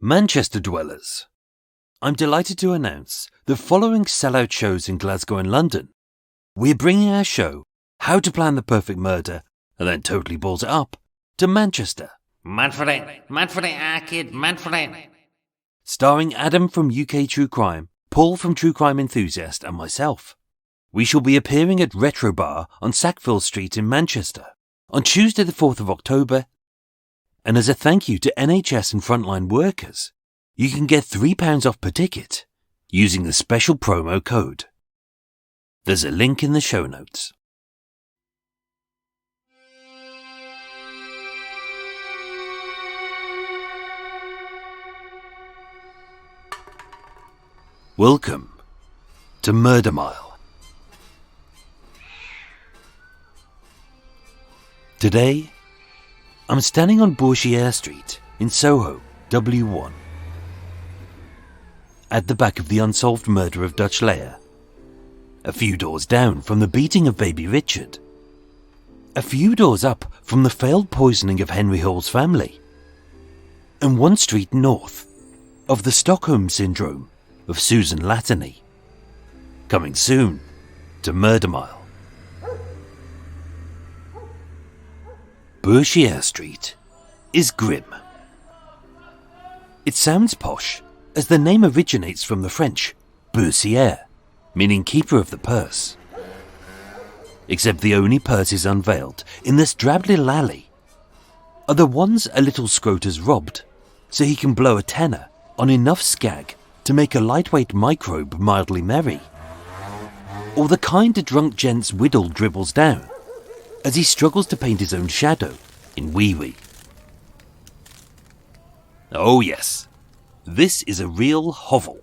Manchester dwellers, I'm delighted to announce the following sellout shows in Glasgow and London. We're bringing our show, How to Plan the Perfect Murder and Then Totally Balls It Up, to Manchester. Mad for it, kid, mad for it. Starring Adam from UK True Crime, Paul from True Crime Enthusiast and myself. We shall be appearing at Retro Bar on Sackville Street in Manchester on Tuesday the 4th of October. And as a thank you to NHS and frontline workers, you can get £3 off per ticket using the special promo code. There's a link in the show notes. Welcome to Murder Mile. Today, I'm standing on Bourchier Street in Soho, W1. At the back of the unsolved murder of Dutch Leia. A few doors down from the beating of baby Richard. A few doors up from the failed poisoning of Henry Hall's family. And one street north of the Stockholm Syndrome of Susan Latany. Coming soon to Murder Mile. Bourchier Street is grim. It sounds posh, as the name originates from the French Boursier, meaning keeper of the purse. Except the only purses unveiled in this drab little alley are the ones a little scrote has robbed, so he can blow a tenner on enough skag to make a lightweight microbe mildly merry. Or the kind a drunk gent's whittle dribbles down as he struggles to paint his own shadow in wee-wee. Oh yes, this is a real hovel.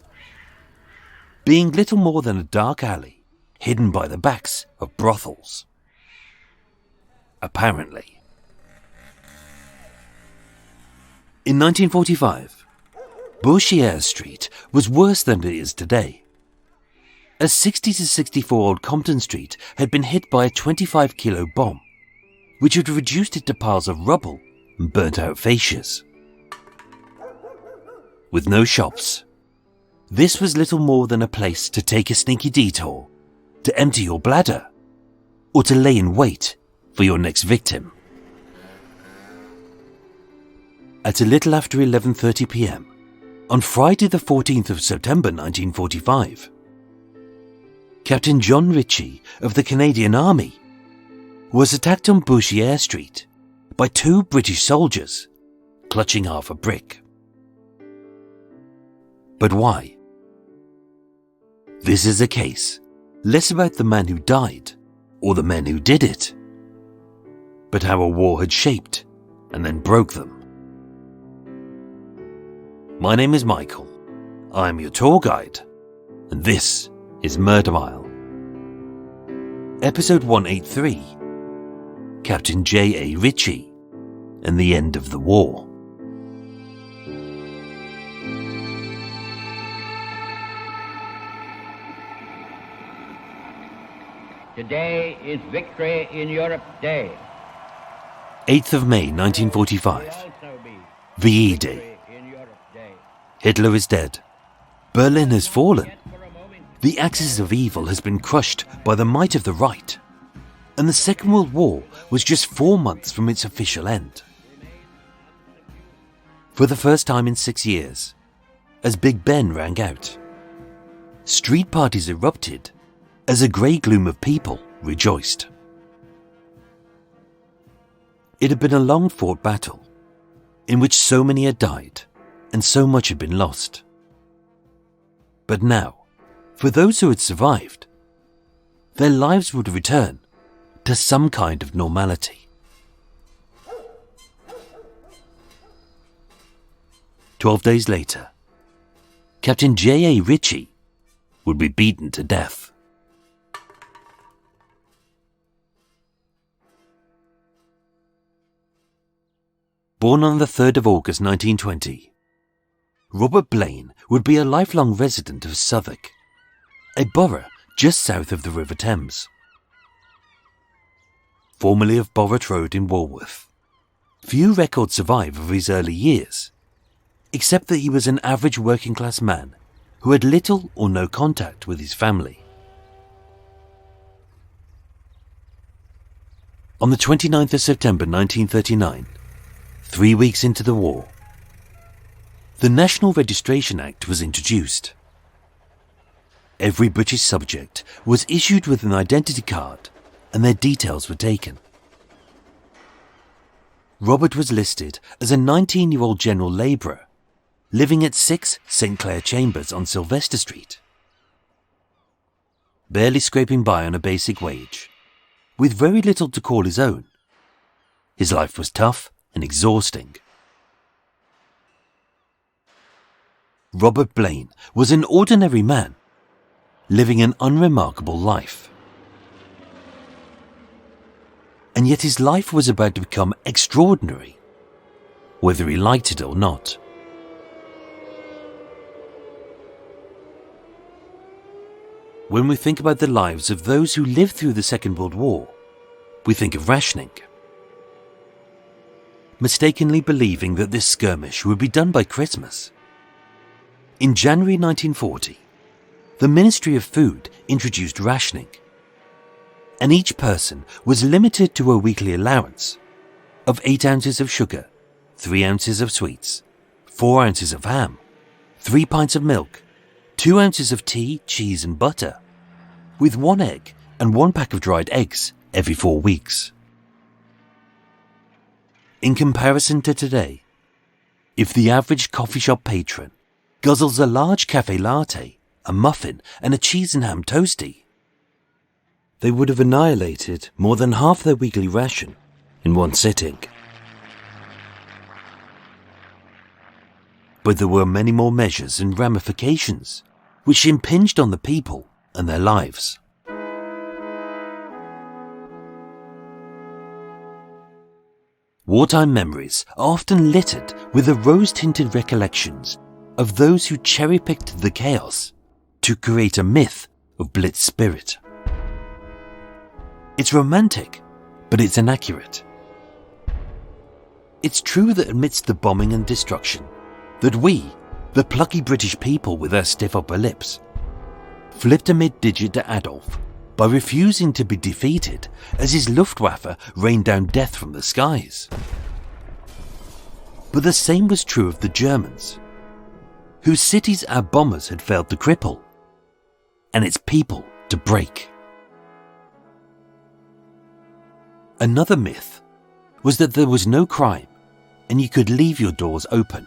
Being little more than a dark alley, hidden by the backs of brothels. Apparently. In 1945, Bourchier Street was worse than it is today. A 60 to 64-year-old Compton Street had been hit by a 25-kilo bomb, which had reduced it to piles of rubble and burnt-out fascias. With no shops, this was little more than a place to take a sneaky detour, to empty your bladder, or to lay in wait for your next victim. At a little after 11:30 p.m, on Friday the 14th of September 1945, Captain John Ritchie of the Canadian Army was attacked on Bourchier Street by two British soldiers clutching half a brick. But why? This is a case less about the man who died or the men who did it, but how a war had shaped and then broke them. My name is Michael. I am your tour guide, and this is Murder Mile. Episode 183, Captain J A Ritchie and the End of the War. Today is Victory in Europe Day. 8th of May 1945, VE Day. Hitler is dead. Berlin has fallen. The axis of evil has been crushed by the might of the right, and the Second World War was just 4 months from its official end. For the first time in 6 years, as Big Ben rang out, street parties erupted as a grey gloom of people rejoiced. It had been a long-fought battle, in which so many had died and so much had been lost. But now, for those who had survived, their lives would return to some kind of normality. 12 days later, Captain J A Ritchie would be beaten to death. Born on the 3rd of August 1920, Robert Blaine would be a lifelong resident of Southwark, a borough just south of the River Thames. Formerly of Borrett Road in Walworth, few records survive of his early years, except that he was an average working-class man who had little or no contact with his family. On the 29th of September 1939, 3 weeks into the war, the National Registration Act was introduced. Every British subject was issued with an identity card and their details were taken. Robert was listed as a 19-year-old general labourer living at 6 St Clair Chambers on Sylvester Street, barely scraping by on a basic wage, with very little to call his own. His life was tough and exhausting. Robert Blaine was an ordinary man, living an unremarkable life. And yet his life was about to become extraordinary, whether he liked it or not. When we think about the lives of those who lived through the Second World War, we think of rationing. Mistakenly believing that this skirmish would be done by Christmas. In January 1940, the Ministry of Food introduced rationing, and each person was limited to a weekly allowance of 8 ounces of sugar, 3 ounces of sweets, 4 ounces of ham, 3 pints of milk, 2 ounces of tea, cheese and butter, with 1 egg and 1 pack of dried eggs every 4 weeks. In comparison to today, if the average coffee shop patron guzzles a large cafe latte, a muffin and a cheese and ham toastie, they would have annihilated more than half their weekly ration in one sitting. But there were many more measures and ramifications which impinged on the people and their lives. Wartime memories are often littered with the rose-tinted recollections of those who cherry-picked the chaos to create a myth of Blitz spirit. It's romantic, but it's inaccurate. It's true that amidst the bombing and destruction, that we, the plucky British people with our stiff upper lips, flipped a mid-digit to Adolf by refusing to be defeated as his Luftwaffe rained down death from the skies. But the same was true of the Germans, whose cities our bombers had failed to cripple, and its people to break. Another myth was that there was no crime and you could leave your doors open.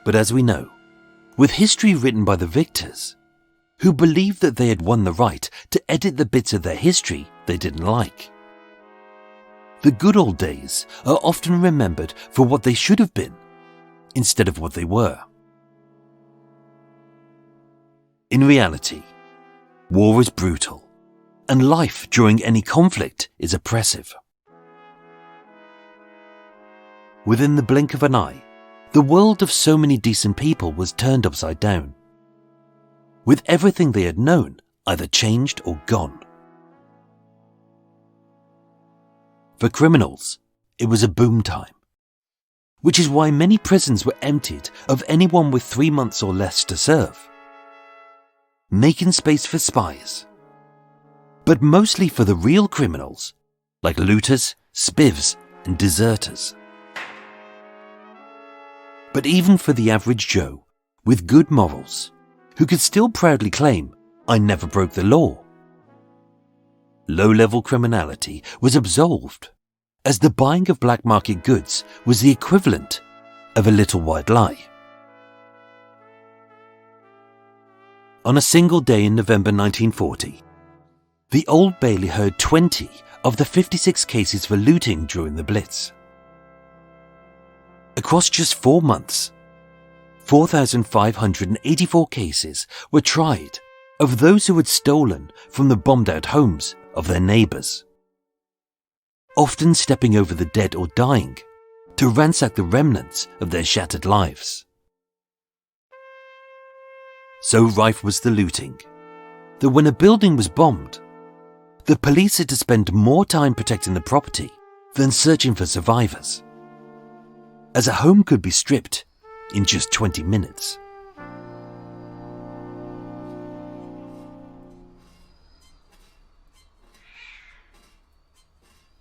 But as we know, with history written by the victors, who believed that they had won the right to edit the bits of their history they didn't like, the good old days are often remembered for what they should have been instead of what they were. In reality, war is brutal, and life during any conflict is oppressive. Within the blink of an eye, the world of so many decent people was turned upside down, with everything they had known either changed or gone. For criminals, it was a boom time, which is why many prisons were emptied of anyone with 3 months or less to serve, making space for spies, but mostly for the real criminals, like looters, spivs, and deserters. But even for the average Joe, with good morals, who could still proudly claim, "I never broke the law," low-level criminality was absolved, as the buying of black market goods was the equivalent of a little white lie. On a single day in November 1940, the Old Bailey heard 20 of the 56 cases for looting during the Blitz. Across just 4 months, 4,584 cases were tried of those who had stolen from the bombed-out homes of their neighbours, often stepping over the dead or dying to ransack the remnants of their shattered lives. So rife was the looting that when a building was bombed, the police had to spend more time protecting the property than searching for survivors. as a home could be stripped in just 20 minutes.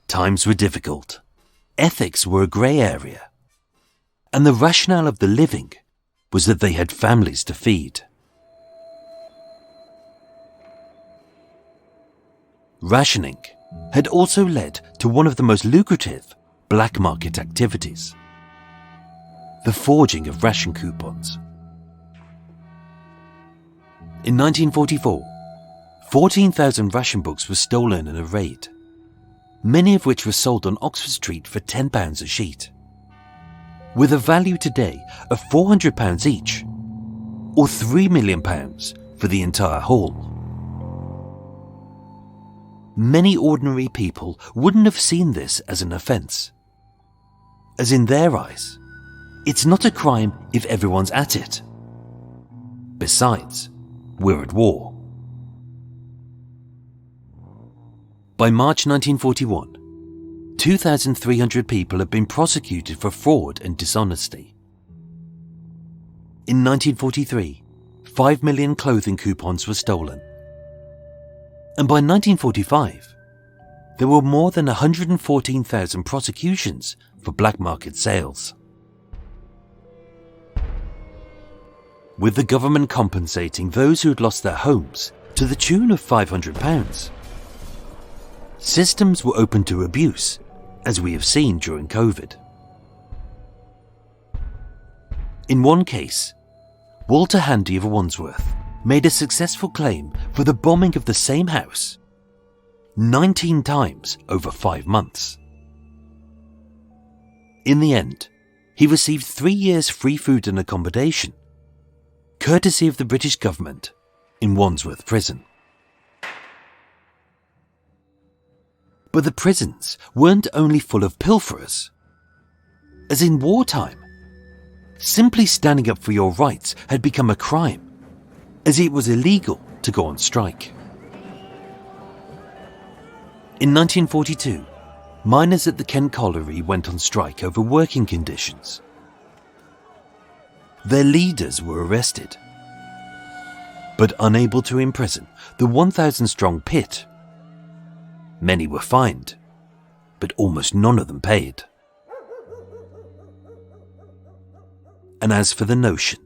Times were difficult. Ethics were a grey area. And the rationale of the living was that they had families to feed. Rationing had also led to one of the most lucrative black market activities: the forging of ration coupons. In 1944, 14,000 ration books were stolen in a raid, many of which were sold on Oxford Street for £10 a sheet, with a value today of £400 each, or £3 million for the entire haul. Many ordinary people wouldn't have seen this as an offence, as in their eyes, it's not a crime if everyone's at it. Besides, we're at war. By March 1941, 2,300 people had been prosecuted for fraud and dishonesty. In 1943, 5 million clothing coupons were stolen. And by 1945, there were more than 114,000 prosecutions for black market sales. With the government compensating those who had lost their homes to the tune of £500. Systems were open to abuse, as we have seen during COVID. In one case, Walter Handy of Wandsworth made a successful claim for the bombing of the same house 19 times over 5 months. In the end, he received 3 years free food and accommodation, courtesy of the British government, in Wandsworth Prison. But the prisons weren't only full of pilferers. As in wartime, simply standing up for your rights had become a crime, as it was illegal to go on strike. In 1942, miners at the Kent Colliery went on strike over working conditions. Their leaders were arrested, but unable to imprison the 1,000-strong pit. Many were fined, but almost none of them paid. And as for the notion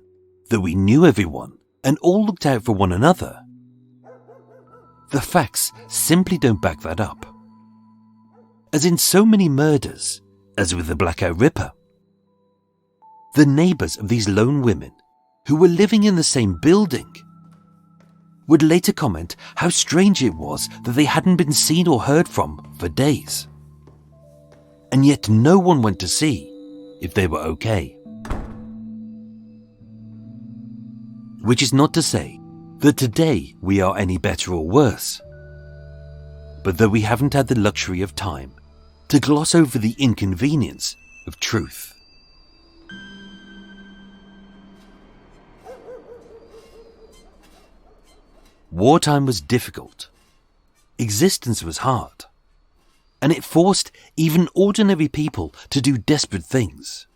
that we knew everyone and all looked out for one another, the facts simply don't back that up. As in so many murders, as with the Blackout Ripper, the neighbours of these lone women who were living in the same building would later comment how strange it was that they hadn't been seen or heard from for days. And yet no one went to see if they were okay. Which is not to say that today we are any better or worse, but that we haven't had the luxury of time to gloss over the inconvenience of truth. Wartime was difficult, existence was hard, and it forced even ordinary people to do desperate things.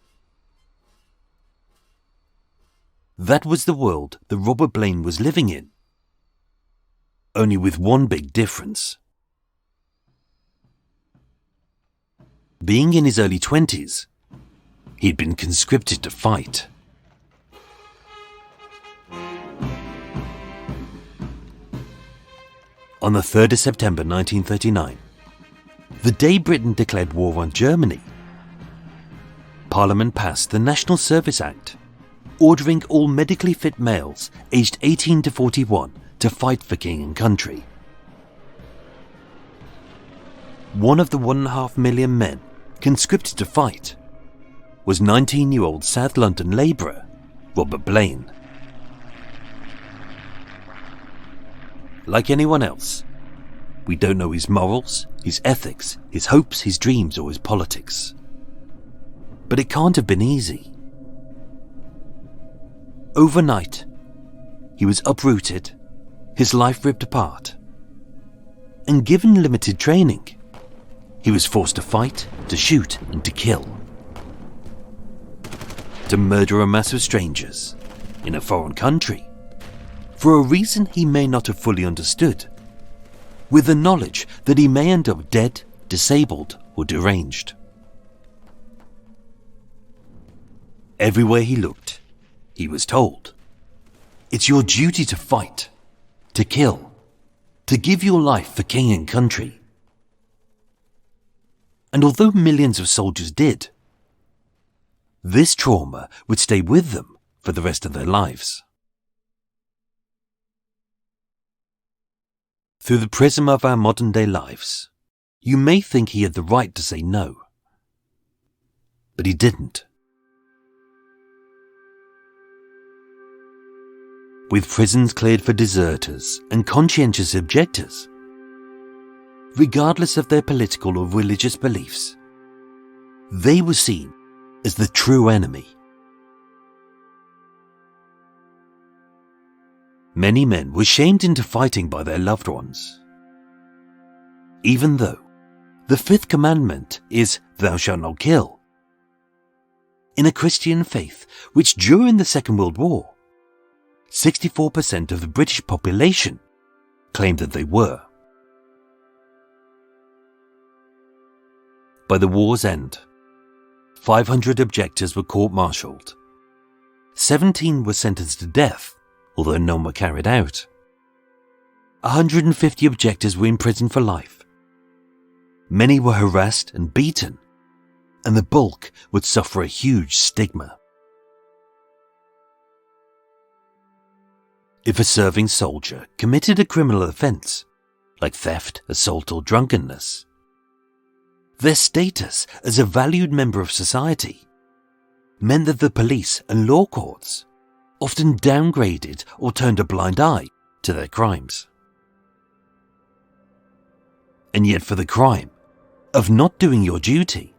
That was the world that Robert Blaine was living in, only with one big difference. Being in his early 20s, he'd been conscripted to fight. On the 3rd of September 1939, the day Britain declared war on Germany, Parliament passed the National Service Act, ordering all medically fit males aged 18 to 41 to fight for king and country. One of the 1.5 million men conscripted to fight was 19-year-old South London labourer Robert Blaine. Like anyone else, we don't know his morals, his ethics, his hopes, his dreams, or his politics. But it can't have been easy. Overnight, he was uprooted, his life ripped apart, and given limited training, he was forced to fight, to shoot, and to kill. to murder a mass of strangers in a foreign country for a reason he may not have fully understood, with the knowledge that he may end up dead, disabled, or deranged. Everywhere he looked, he was told, "It's your duty to fight, to kill, to give your life for king and country." And although millions of soldiers did, this trauma would stay with them for the rest of their lives. Through the prism of our modern-day lives, you may think he had the right to say no. But he didn't. With prisons cleared for deserters and conscientious objectors, regardless of their political or religious beliefs, they were seen as the true enemy. Many men were shamed into fighting by their loved ones, even though the fifth commandment is "Thou shalt not kill." In a Christian faith which during the Second World War, 64% of the British population claimed that they were. By the war's end, 500 objectors were court-martialed. 17 were sentenced to death, although none were carried out. 150 objectors were imprisoned for life. Many were harassed and beaten, and the bulk would suffer a huge stigma. If a serving soldier committed a criminal offence, like theft, assault, or drunkenness, their status as a valued member of society meant that the police and law courts often downgraded or turned a blind eye to their crimes. And yet for the crime of not doing your duty,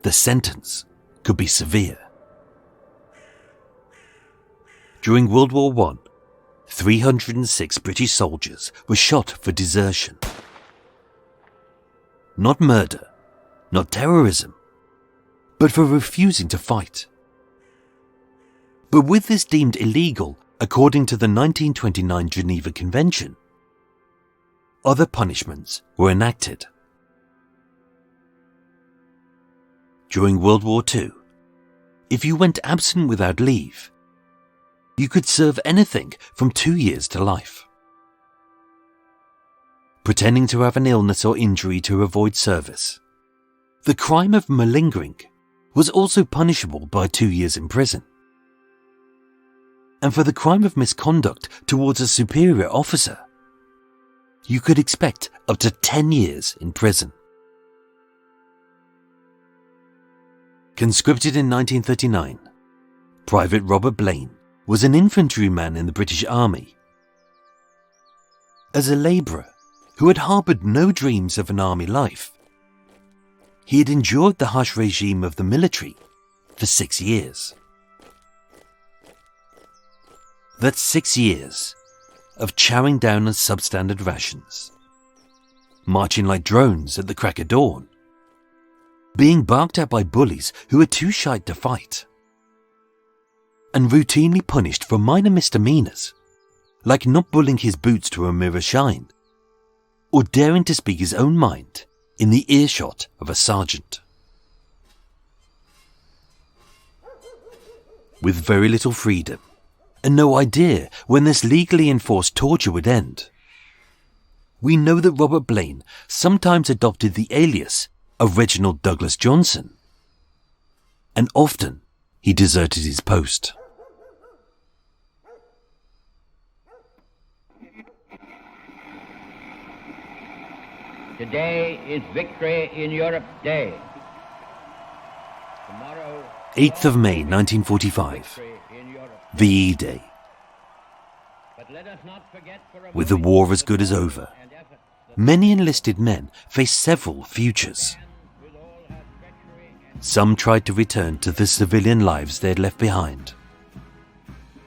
the sentence could be severe. During World War I, 306 British soldiers were shot for desertion. Not murder, not terrorism, but for refusing to fight. But with this deemed illegal according to the 1929 Geneva Convention, other punishments were enacted. During World War II, if you went absent without leave, you could serve anything from 2 years to life. Pretending to have an illness or injury to avoid service, the crime of malingering was also punishable by 2 years in prison. And for the crime of misconduct towards a superior officer, you could expect up to 10 years in prison. Conscripted in 1939, Private Robert Blaine was an infantryman in the British Army. As a labourer who had harboured no dreams of an army life, he had endured the harsh regime of the military for 6 years. That's 6 years of chowing down on substandard rations, marching like drones at the crack of dawn, being barked at by bullies who were too shy to fight, and routinely punished for minor misdemeanours, like not bullying his boots to a mirror shine, or daring to speak his own mind in the earshot of a sergeant. With very little freedom, and no idea when this legally enforced torture would end, we know that Robert Blaine sometimes adopted the alias of Reginald Douglas Johnson, and often he deserted his post. Today is Victory in Europe Day. Tomorrow, 8th of May 1945, victory in Europe. VE Day. But let us not forget for a With the moment war as good as over, and effort many enlisted men faced several futures. with all her treachery and Some tried to return to the civilian lives they had left behind.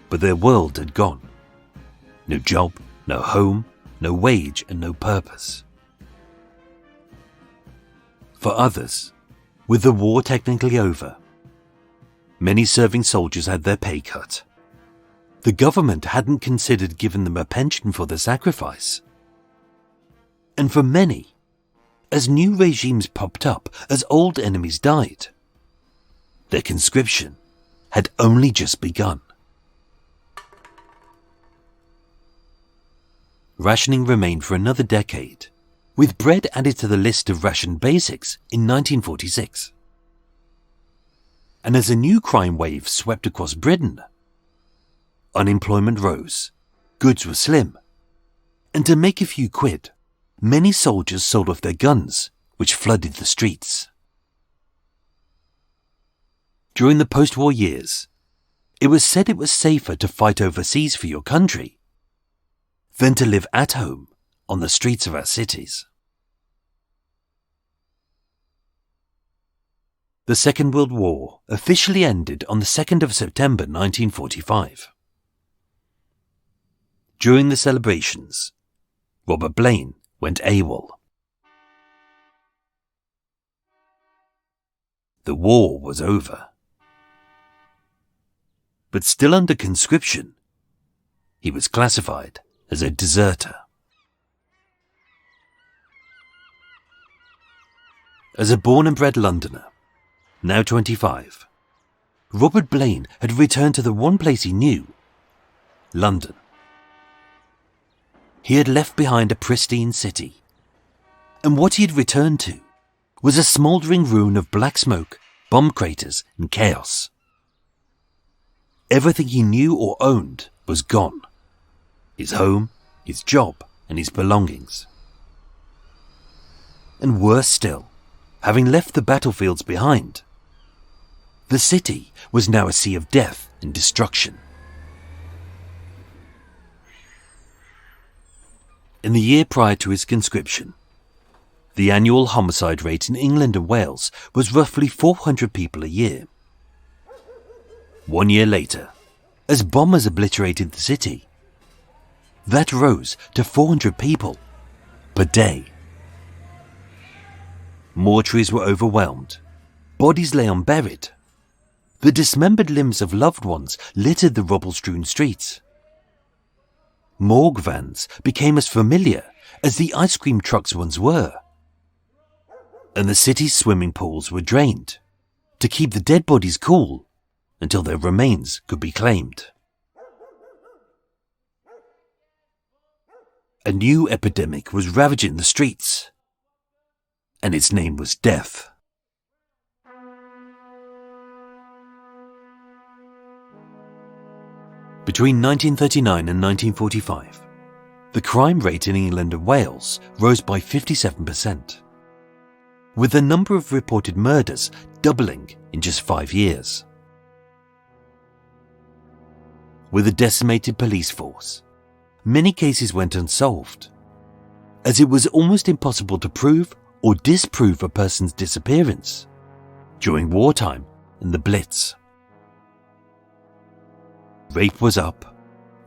But their world had gone. No job, no home, no wage, and no purpose. For others, with the war technically over, Many serving soldiers had their pay cut. The government hadn't considered giving them a pension for their sacrifice. And for many, as new regimes popped up, as old enemies died, their conscription had only just begun. Rationing remained for another decade, with bread added to the list of ration basics in 1946. And as a new crime wave swept across Britain, unemployment rose, goods were slim, and to make a few quid, many soldiers sold off their guns, which flooded the streets. During the post-war years, it was said it was safer to fight overseas for your country than to live at home on the streets of our cities. The Second World War officially ended on the 2nd of September 1945. During the celebrations, Robert Blaine went AWOL. The war was over. But still under conscription, he was classified as a deserter. As a born and bred Londoner, now 25, Robert Blaine had returned to the one place he knew, London. He had left behind a pristine city, and what he had returned to was a smouldering ruin of black smoke, bomb craters, and chaos. Everything he knew or owned was gone. His home, his job, and his belongings. And worse still, having left the battlefields behind, the city was now a sea of death and destruction. In the year prior to his conscription, the annual homicide rate in England and Wales was roughly 400 people a year. 1 year later, as bombers obliterated the city, that rose to 400 people per day. Mortuaries were overwhelmed, bodies lay unburied, the dismembered limbs of loved ones littered the rubble-strewn streets. Morgue vans became as familiar as the ice cream trucks once were, and the city's swimming pools were drained to keep the dead bodies cool until their remains could be claimed. A new epidemic was ravaging the streets, and its name was death. Between 1939 and 1945, the crime rate in England and Wales rose by 57%, with the number of reported murders doubling in just 5 years. With a decimated police force, many cases went unsolved, as it was almost impossible to prove or disprove a person's disappearance during wartime and the Blitz. Rape was up,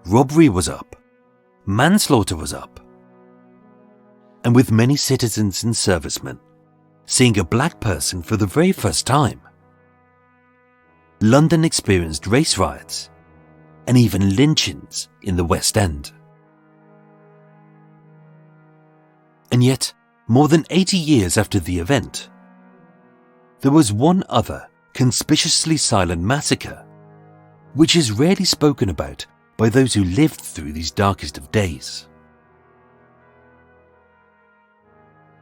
robbery was up, manslaughter was up, and with many citizens and servicemen seeing a black person for the very first time, London experienced race riots and even lynchings in the West End. And yet, more than 80 years after the event, there was one other conspicuously silent massacre which is rarely spoken about by those who lived through these darkest of days.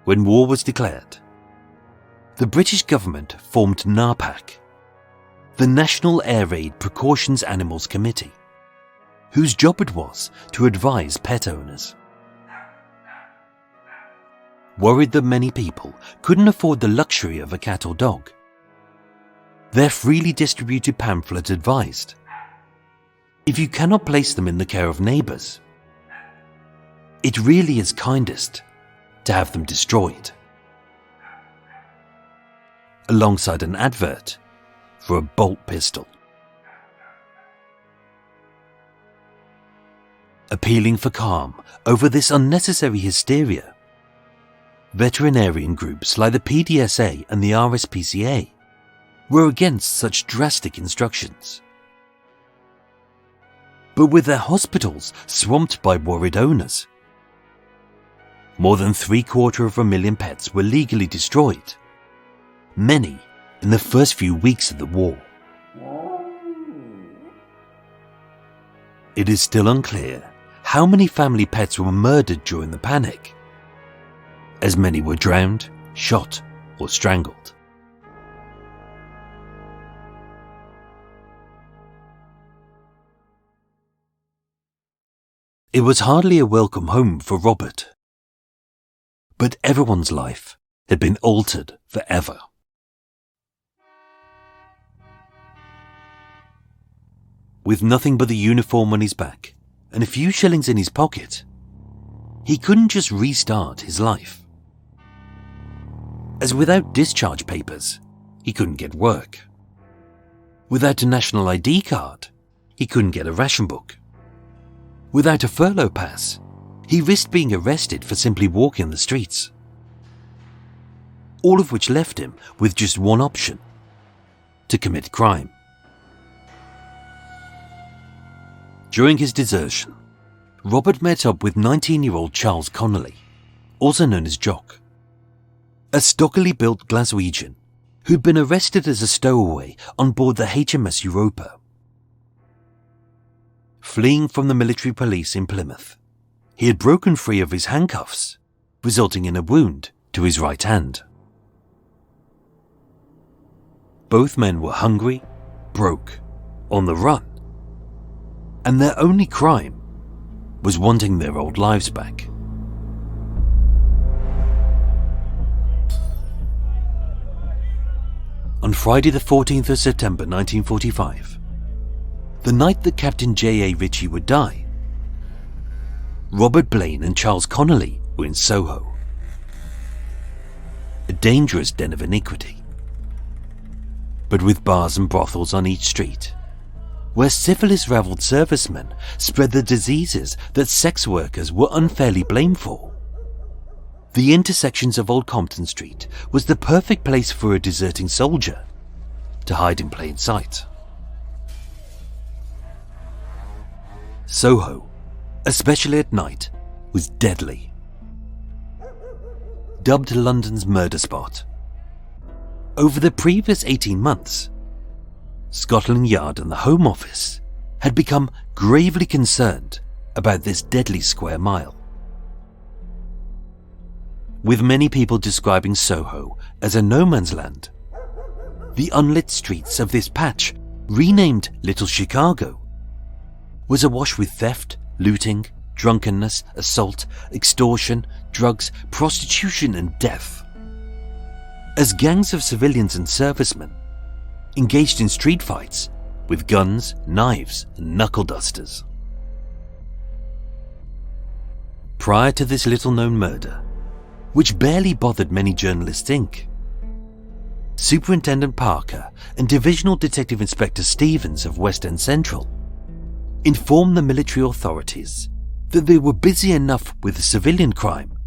When war was declared, the British government formed NARPAC, the National Air Raid Precautions Animals Committee, whose job it was to advise pet owners. Worried that many people couldn't afford the luxury of a cat or dog, their freely distributed pamphlet advised, if you cannot place them in the care of neighbours, it really is kindest to have them destroyed, alongside an advert for a bolt pistol. Appealing for calm over this unnecessary hysteria, veterinarian groups like the PDSA and the RSPCA were against such drastic instructions. But with their hospitals swamped by worried owners, more than 750,000 pets were legally destroyed, many in the first few weeks of the war. It is still unclear how many family pets were murdered during the panic, as many were drowned, shot, or strangled. It was hardly a welcome home for Robert, but everyone's life had been altered forever. With nothing but the uniform on his back and a few shillings in his pocket, he couldn't just restart his life. As without discharge papers, he couldn't get work. Without a national ID card, he couldn't get a ration book. Without a furlough pass, he risked being arrested for simply walking the streets. All of which left him with just one option: to commit crime. During his desertion, Robert met up with 19-year-old Charles Connolly, also known as Jock, a stockily built Glaswegian who'd been arrested as a stowaway on board the HMS Europa. Fleeing from the military police in Plymouth, he had broken free of his handcuffs, resulting in a wound to his right hand. Both men were hungry, broke, on the run, and their only crime was wanting their old lives back. On Friday the 14th of September 1945, the night that Captain J A Ritchie would die, Robert Blaine and Charles Connolly were in Soho, a dangerous den of iniquity, but with bars and brothels on each street, where syphilis-ravelled servicemen spread the diseases that sex workers were unfairly blamed for. The intersections of Old Compton Street was the perfect place for a deserting soldier to hide in plain sight. Soho, especially at night, was deadly. Dubbed London's murder spot, over the previous 18 months, Scotland Yard and the Home Office had become gravely concerned about this deadly square mile, with many people describing Soho as a no-man's land. The unlit streets of this patch, renamed Little Chicago, was awash with theft, looting, drunkenness, assault, extortion, drugs, prostitution and death, as gangs of civilians and servicemen engaged in street fights with guns, knives and knuckle dusters. Prior to this little-known murder, which barely bothered many journalists Inc., Superintendent Parker and Divisional Detective Inspector Stevens of West End Central informed the military authorities that they were busy enough with civilian crime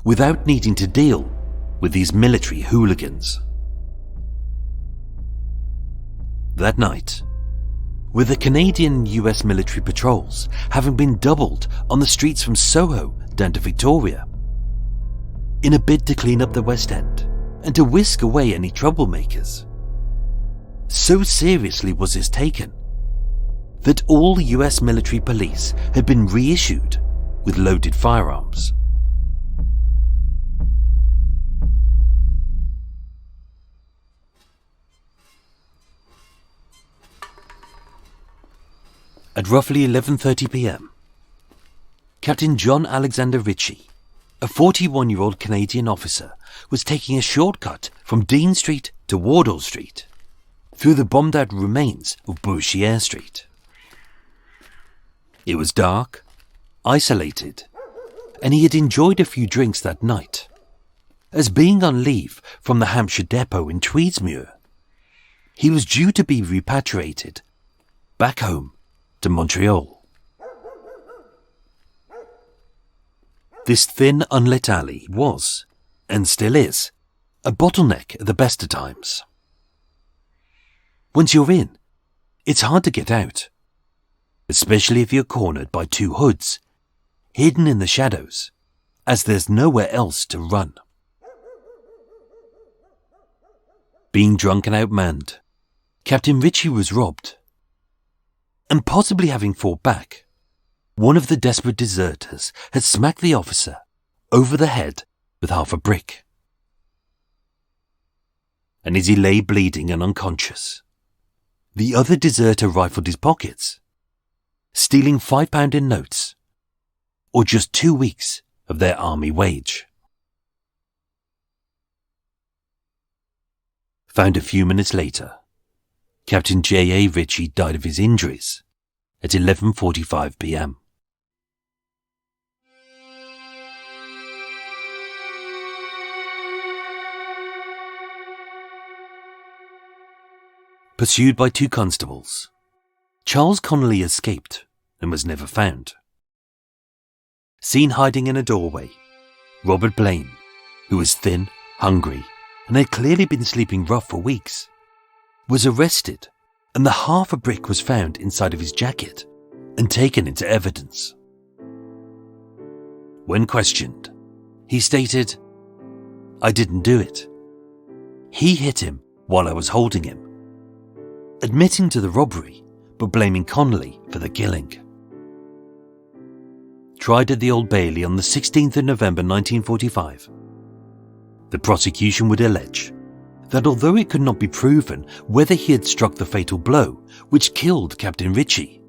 without needing to deal with these military hooligans. That night, with the Canadian and US military patrols having been doubled on the streets from Soho down to Victoria, in a bid to clean up the West End and to whisk away any troublemakers, so seriously was this taken that all US military police had been reissued with loaded firearms. At roughly 11:30 p.m, Captain John Alexander Ritchie, a 41-year-old Canadian officer, was taking a shortcut from Dean Street to Wardour Street, through the bombed-out remains of Bourchier Street. It was dark, isolated, and he had enjoyed a few drinks that night, as being on leave from the Hampshire depot in Tweedsmuir, he was due to be repatriated back home to Montreal. This thin, unlit alley was, and still is, a bottleneck at the best of times. Once you're in, it's hard to get out, especially if you're cornered by two hoods, hidden in the shadows, as there's nowhere else to run. Being drunk and outmanned, Captain Ritchie was robbed, and possibly having fought back, one of the desperate deserters had smacked the officer over the head with half a brick. And as he lay bleeding and unconscious, the other deserter rifled his pockets, stealing £5 in notes, or just 2 weeks of their army wage. Found a few minutes later, Captain J A Ritchie died of his injuries at 11:45 p.m. Pursued by 2 constables, Charles Connolly escaped and was never found. Seen hiding in a doorway, Robert Blaine, who was thin, hungry, and had clearly been sleeping rough for weeks, was arrested, and the half a brick was found inside of his jacket and taken into evidence. When questioned, he stated, "I didn't do it. He hit him while I was holding him," admitting to the robbery but blaming Connolly for the killing. Tried at the Old Bailey on the 16th of November 1945, the prosecution would allege that although it could not be proven whether he had struck the fatal blow which killed Captain Ritchie,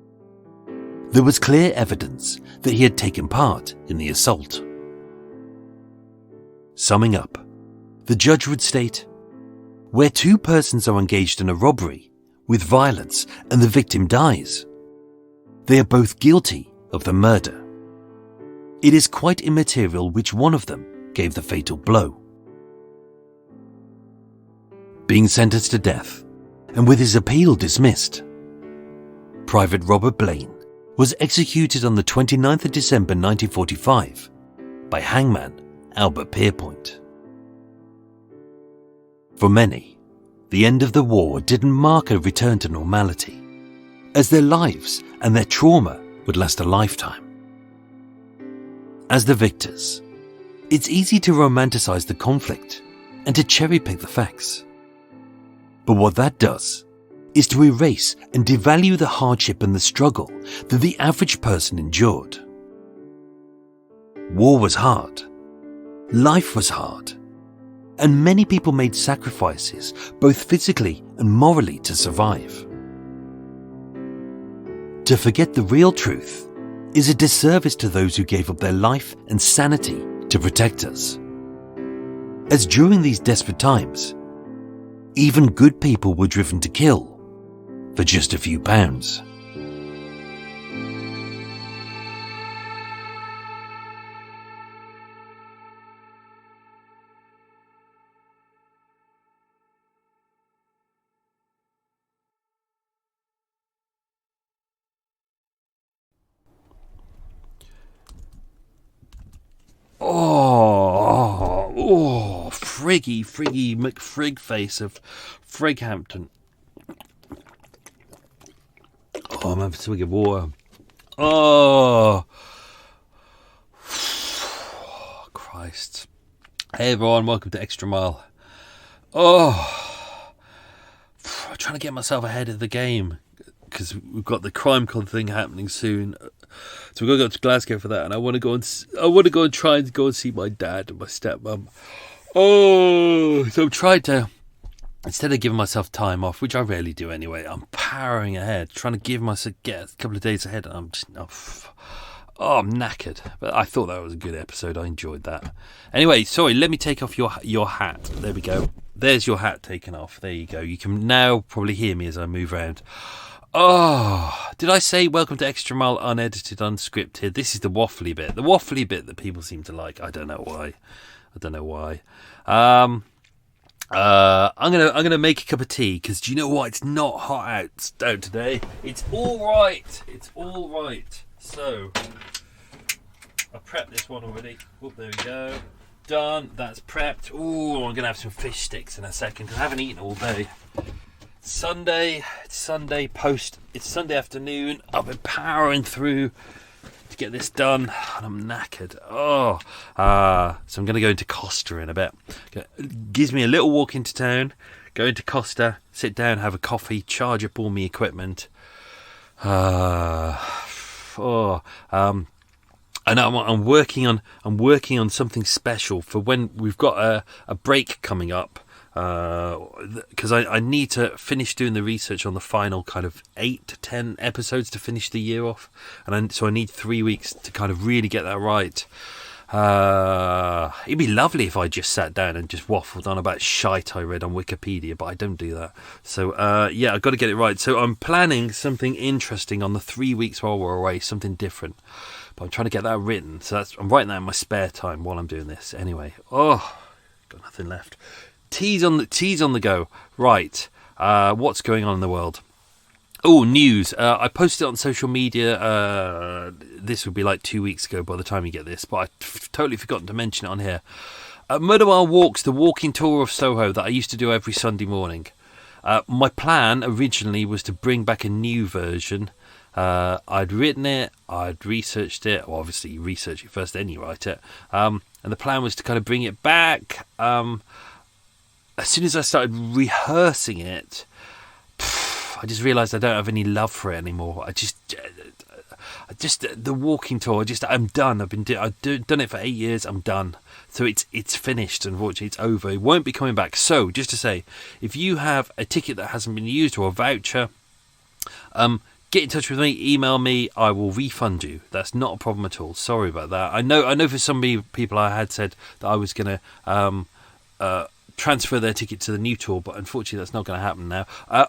there was clear evidence that he had taken part in the assault. Summing up, the judge would state, "Where 2 persons are engaged in a robbery with violence and the victim dies, they are both guilty of the murder. It is quite immaterial which one of them gave the fatal blow." Being sentenced to death, and with his appeal dismissed, Private Robert Blaine was executed on the 29th of December 1945 by hangman Albert Pierpoint. For many, the end of the war didn't mark a return to normality, as their lives and their trauma would last a lifetime. As the victors, it's easy to romanticize the conflict and to cherry-pick the facts. But what that does is to erase and devalue the hardship and the struggle that the average person endured. War was hard. Life was hard. And many people made sacrifices, both physically and morally, to survive. To forget the real truth is a disservice to those who gave up their life and sanity to protect us. As during these desperate times, even good people were driven to kill for just a few pounds. Friggy McFrigface of Frighampton. I'm having a swig of water. Christ. Hey everyone, welcome to Extra Mile. I'm trying to get myself ahead of the game because we've got the crime con thing happening soon. So we're going to go to Glasgow for that, and I want to go and try and go and see my dad and my stepmum. So I'm trying to, instead of giving myself time off, which I rarely do anyway, I'm powering ahead, trying to get a couple of days ahead, and I'm just, I'm knackered. But I thought that was a good episode. I enjoyed that. Anyway, sorry, let me take off your hat. There we go. There's your hat taken off. There you go. You can now probably hear me as I move around. Did I say welcome to Extra Mile, unedited, unscripted? This is the waffly bit. The waffly bit that people seem to like. I don't know why. I'm gonna make a cup of tea because do you know what? It's not hot out today. It's all right. So I prepped this one already. There we go. Done. That's prepped. I'm gonna have some fish sticks in a second because I haven't eaten all day. Sunday afternoon. I've been powering through to get this done, and I'm knackered. So I'm going to go into Costa in a bit. Gives me a little walk into town, go into Costa, sit down, have a coffee, charge up all my equipment. And I'm working on something special for when we've got a break coming up. Because I need to finish doing the research on the final kind of 8 to 10 episodes to finish the year off, so I need 3 weeks to kind of really get that right. It'd be lovely if I just sat down and just waffled on about shite I read on Wikipedia, but I don't do that. So I've got to get it right. So I'm planning something interesting on the 3 weeks while we're away, something different. But I'm trying to get that written. So I'm writing that in my spare time while I'm doing this. Anyway, got nothing left. Teas on the go. Right. What's going on in the world? Oh, news. I posted it on social media. This would be like 2 weeks ago by the time you get this, but I've totally forgotten to mention it on here. Murder Mile Walks, the walking tour of Soho that I used to do every Sunday morning. My plan originally was to bring back a new version. I'd written it, I'd researched it. Well, obviously you research it first, then you write it. And the plan was to kind of bring it back. As soon as I started rehearsing it, I just realised I don't have any love for it anymore. I just the walking tour. I'm done. I've done it for 8 years. I'm done. So it's finished. Unfortunately, it's over. It won't be coming back. So just to say, if you have a ticket that hasn't been used or a voucher, get in touch with me. Email me. I will refund you. That's not a problem at all. Sorry about that. I know. For some people, I had said that I was going to transfer their ticket to the new tour, but unfortunately that's not going to happen now.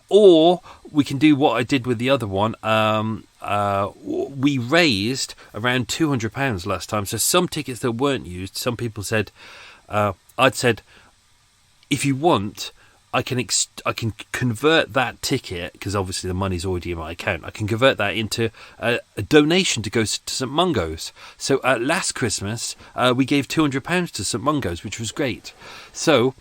Or we can do what I did with the other one. We raised around £200 last time, so some tickets that weren't used, some people said, I'd said, if you want, I can convert that ticket, because obviously the money's already in my account. I can convert that into a donation to go to St Mungo's. So last Christmas we gave £200 to St Mungo's, which was great. So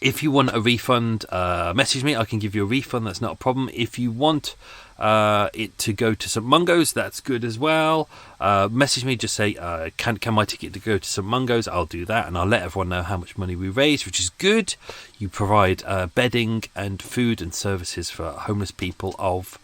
if you want a refund, message me. I can give you a refund. That's not a problem. If you want it to go to St Mungo's, that's good as well. Message me. Just say, can my ticket to go to St Mungo's? I'll do that, and I'll let everyone know how much money we raised, which is good. You provide bedding and food and services for homeless people of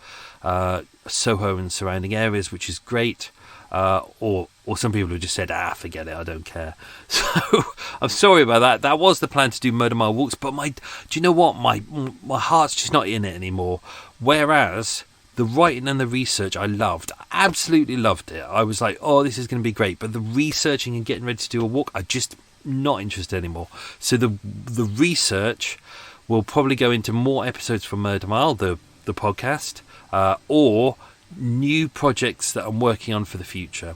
Soho and surrounding areas, which is great. Or some people have just said, forget it, I don't care. So I'm sorry about that. That was the plan to do Murder Mile Walks, but do you know what? My heart's just not in it anymore. Whereas the writing and the research I loved, absolutely loved it. I was like, this is going to be great. But the researching and getting ready to do a walk, I'm just not interested anymore. So the research will probably go into more episodes for Murder Mile, the podcast, or new projects that I'm working on for the future.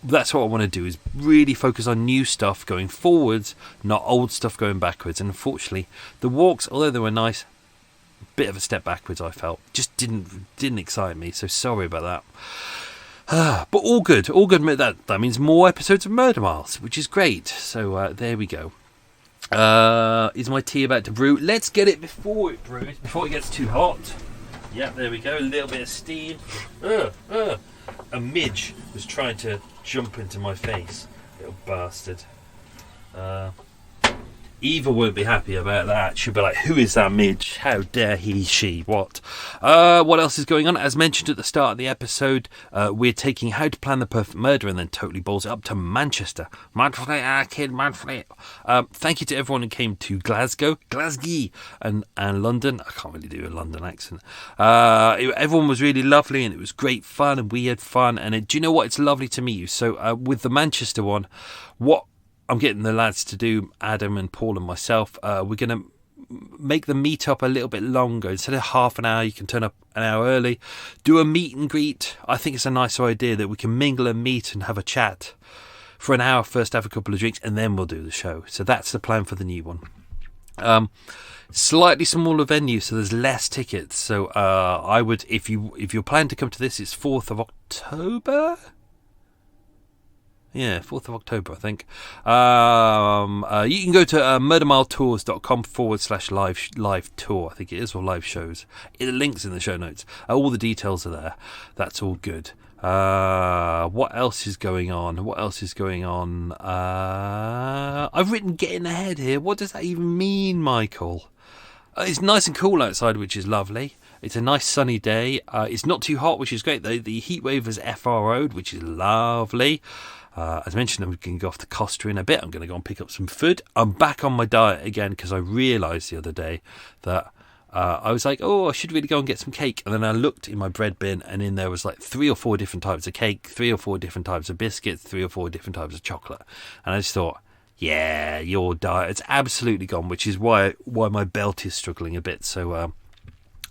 That's what I want to do, is really focus on new stuff going forwards, not old stuff going backwards. And unfortunately, the walks, although they were nice, a bit of a step backwards, I felt. Just didn't excite me, so sorry about that. But all good. That means more episodes of Murder Miles, which is great. So there we go. Is my tea about to brew? Let's get it before it brews, before it gets too hot. Yeah, there we go. A little bit of steam. A midge was trying to jump into my face. Little bastard. Eva won't be happy about that. She'll be like, who is that midge? How dare he, she, what? What else is going on? As mentioned at the start of the episode, we're taking How to Plan the Perfect Murder and then totally balls it up to Manchester. Manfred. Thank you to everyone who came to Glasgow, and London. I can't really do a London accent. Everyone was really lovely and it was great fun and we had fun. And do you know what? It's lovely to meet you. So with the Manchester one, what I'm getting the lads to do, Adam and Paul and myself, we're going to make the meet up a little bit longer. Instead of half an hour, you can turn up an hour early. Do a meet and greet. I think it's a nice idea that we can mingle and meet and have a chat for an hour. First have a couple of drinks and then we'll do the show. So that's the plan for the new one. Slightly smaller venue, so there's less tickets. So I would, if you're planning to come to this, it's 4th of October. Yeah, 4th of October, I think. You can go to murdermiletours.com/live tour, I think it is, or live shows. The link's in the show notes. All the details are there. That's all good. What else is going on? I've written getting ahead here. What does that even mean, Michael? It's nice and cool outside, which is lovely. It's a nice sunny day. It's not too hot, which is great. The heat wave has FRO'd, which is lovely. As mentioned, I'm going to go off to Costa in a bit. I'm going to go and pick up some food. I'm back on my diet again because I realised the other day that I was like, I should really go and get some cake. And then I looked in my bread bin, and in there was like 3 or 4 different types of cake, 3 or 4 different types of biscuits, 3 or 4 different types of chocolate. And I just thought, yeah, your diet's absolutely gone, which is why my belt is struggling a bit. So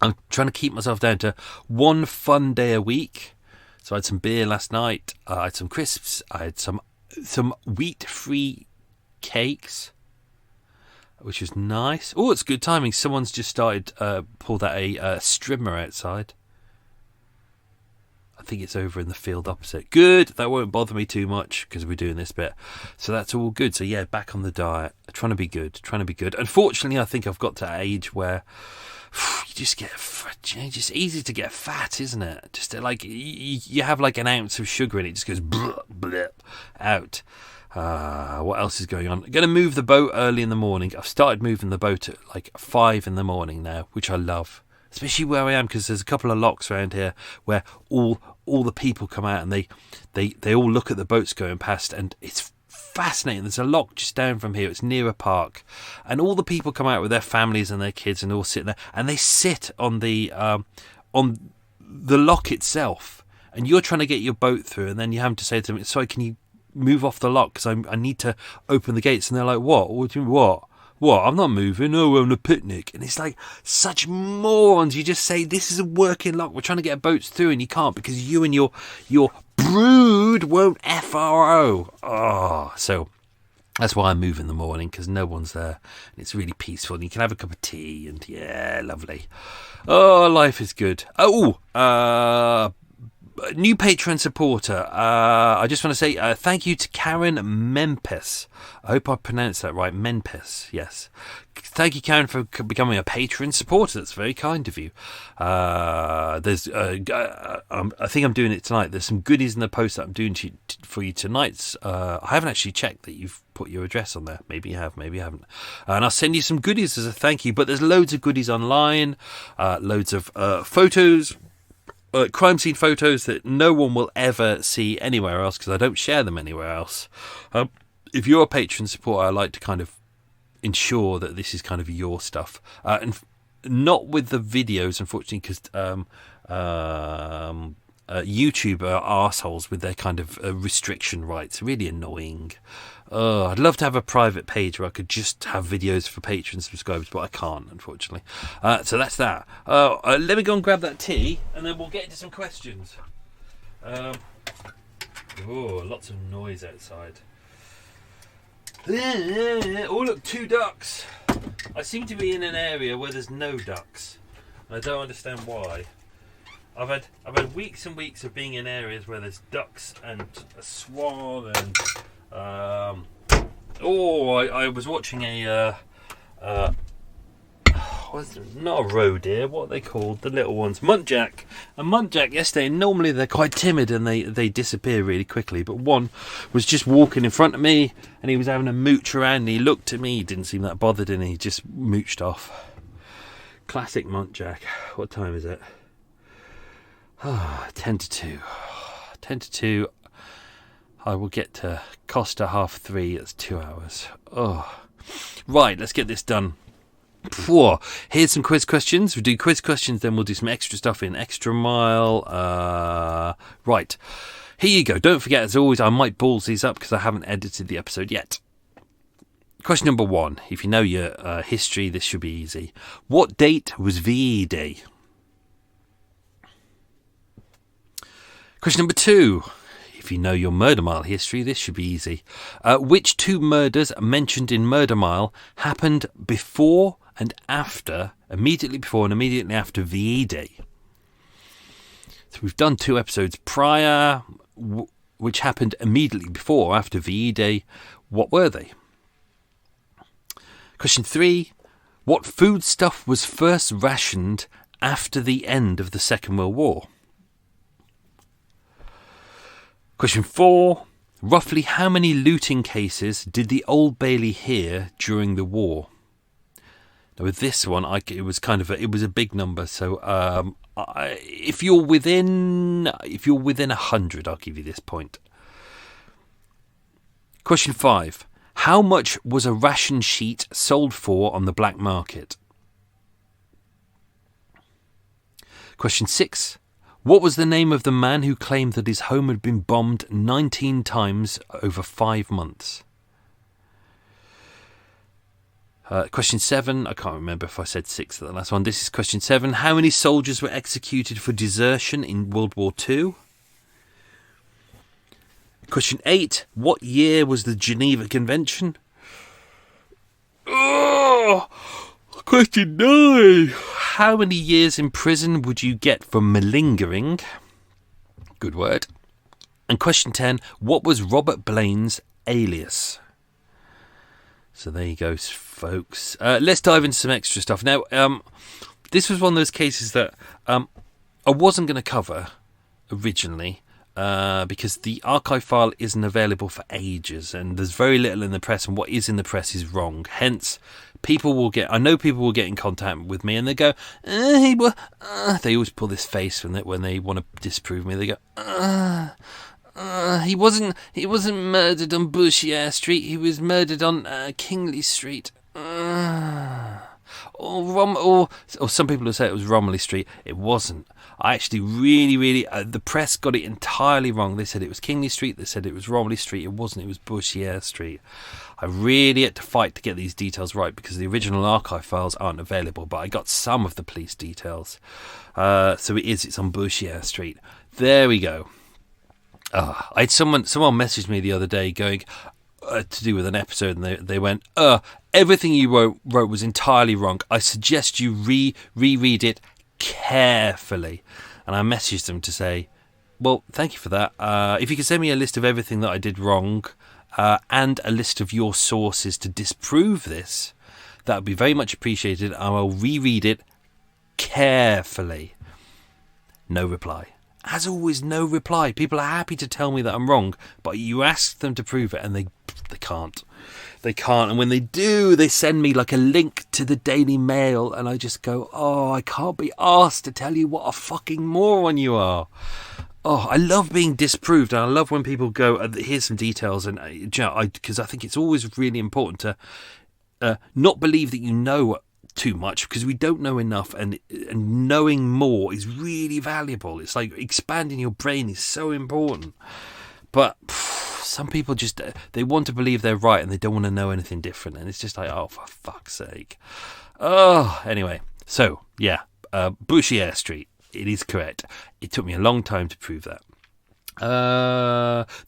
I'm trying to keep myself down to one fun day a week. So I had some beer last night, I had some crisps, I had some wheat-free cakes, which was nice. Oh, it's good timing. Someone's just started, pulled out a strimmer outside. I think it's over in the field opposite. Good, that won't bother me too much because we're doing this bit. So that's all good. So yeah, back on the diet, trying to be good. Unfortunately, I think I've got to an age where you just get, just easy to get fat, isn't it? Just like you have like an ounce of sugar in it, just goes bleh, bleh, out. What else is going on? I'm going to move the boat early in the morning. I've started moving the boat at like 5 in the morning now, which I love, especially where I am, because there's a couple of locks around here where all the people come out and they all look at the boats going past, and it's fascinating. There's a lock just down from here. It's near a park, and all the people come out with their families and their kids, and all sit there, and they sit on the lock itself, and you're trying to get your boat through, and then you have to say to them, "Sorry, can you move off the lock because I need to open the gates?" And they're like, "What? What do you mean, what? What? I'm not moving. Oh, we're on a picnic." And it's like, such morons. You just say, this is a working lock. We're trying to get boats through, and you can't because you and your brood won't FRO. Oh, so that's why I move in the morning, because no one's there. And it's really peaceful, and you can have a cup of tea, and yeah, lovely. Oh, life is good. New Patreon supporter. I just want to say thank you to Karen Mempis. I hope I pronounced that right. Mempis, yes. Thank you, Karen, for becoming a Patreon supporter. That's very kind of you. I think I'm doing it tonight. There's some goodies in the post that I'm doing for you tonight. I haven't actually checked that you've put your address on there. Maybe you have, maybe you haven't. And I'll send you some goodies as a thank you. But there's loads of goodies online, loads of photos. Crime scene photos that no one will ever see anywhere else because I don't share them anywhere else. If you're a patron supporter, I like to kind of ensure that this is kind of your stuff, and not with the videos, unfortunately, because YouTube are arseholes with their kind of restriction rights. Really annoying. I'd love to have a private page where I could just have videos for Patreon subscribers, but I can't, unfortunately. So that's that. Let me go and grab that tea, and then we'll get into some questions. Lots of noise outside. Oh, look, 2 ducks. I seem to be in an area where there's no ducks. I don't understand why. I've had weeks and weeks of being in areas where there's ducks and a swan and I was watching not a roe deer, what are they called, the little ones, muntjac. And muntjac yesterday, normally they're quite timid and they disappear really quickly, but one was just walking in front of me and he was having a mooch around and he looked at me, he didn't seem that bothered, and he just mooched off. Classic muntjac. What time is it? 10 to 2. 10 to 2. I will get to Costa 3:30. That's 2 hours. Right, let's get this done. Here's some quiz questions. We'll do quiz questions, then we'll do some extra stuff in Extra Mile. Right, here you go. Don't forget, as always, I might balls these up because I haven't edited the episode yet. Question number 1. If you know your history, this should be easy. What date was VE Day? Question number 2. If you know your Murder Mile history, this should be easy. Which 2 murders mentioned in Murder Mile happened before and after, immediately before and immediately after VE Day? So we've done 2 episodes prior. which happened immediately before or after VE Day. What were they? Question 3. What foodstuff was first rationed after the end of the Second World War? Question 4. Roughly how many looting cases did the Old Bailey hear during the war? Now with this one, it was a big number. So if you're within 100, I'll give you this point. Question 5. How much was a ration sheet sold for on the black market? Question 6. What was the name of the man who claimed that his home had been bombed 19 times over 5 months? Question 7. I can't remember if I said 6 at the last one. This is question 7. How many soldiers were executed for desertion in World War II? Question 8. What year was the Geneva Convention? Question 9. How many years in prison would you get for malingering? Good word. And question 10. What was Robert Blaine's alias? So there you go, folks. Let's dive into some extra stuff. Now, this was one of those cases that I wasn't going to cover originally because the archive file isn't available for ages and there's very little in the press, and what is in the press is wrong. Hence, I know people will get in contact with me and they go, they always pull this face when they want to disprove me. They go, he wasn't murdered on Bourchier Street. He was murdered on Kingly Street. Or some people will say it was Romilly Street. It wasn't. I actually really, the press got it entirely wrong. They said it was Kingly Street. They said it was Romilly Street. It wasn't. It was Bourchier Street. I really had to fight to get these details right because the original archive files aren't available, but I got some of the police details. So it's on Bourchier Street. There we go. I had someone messaged me the other day going to do with an episode, and they went, everything you wrote was entirely wrong. I suggest you reread it carefully. And I messaged them to say, well, thank you for that. If you could send me a list of everything that I did wrong and a list of your sources to disprove this, that would be very much appreciated. I will reread it carefully. No reply. As always, no reply. People are happy to tell me that I'm wrong, but you ask them to prove it and they can't. They can't. And when they do, they send me like a link to the Daily Mail and I just go, I can't be asked to tell you what a fucking moron you are. I love being disproved, and I love when people go, here's some details, and because I think it's always really important to not believe that you know too much, because we don't know enough, and knowing more is really valuable. It's like expanding your brain is so important. But some people just they want to believe they're right and they don't want to know anything different, and it's just like, for fuck's sake. Anyway, so yeah, Bourchier Street, it is correct. It took me a long time to prove that.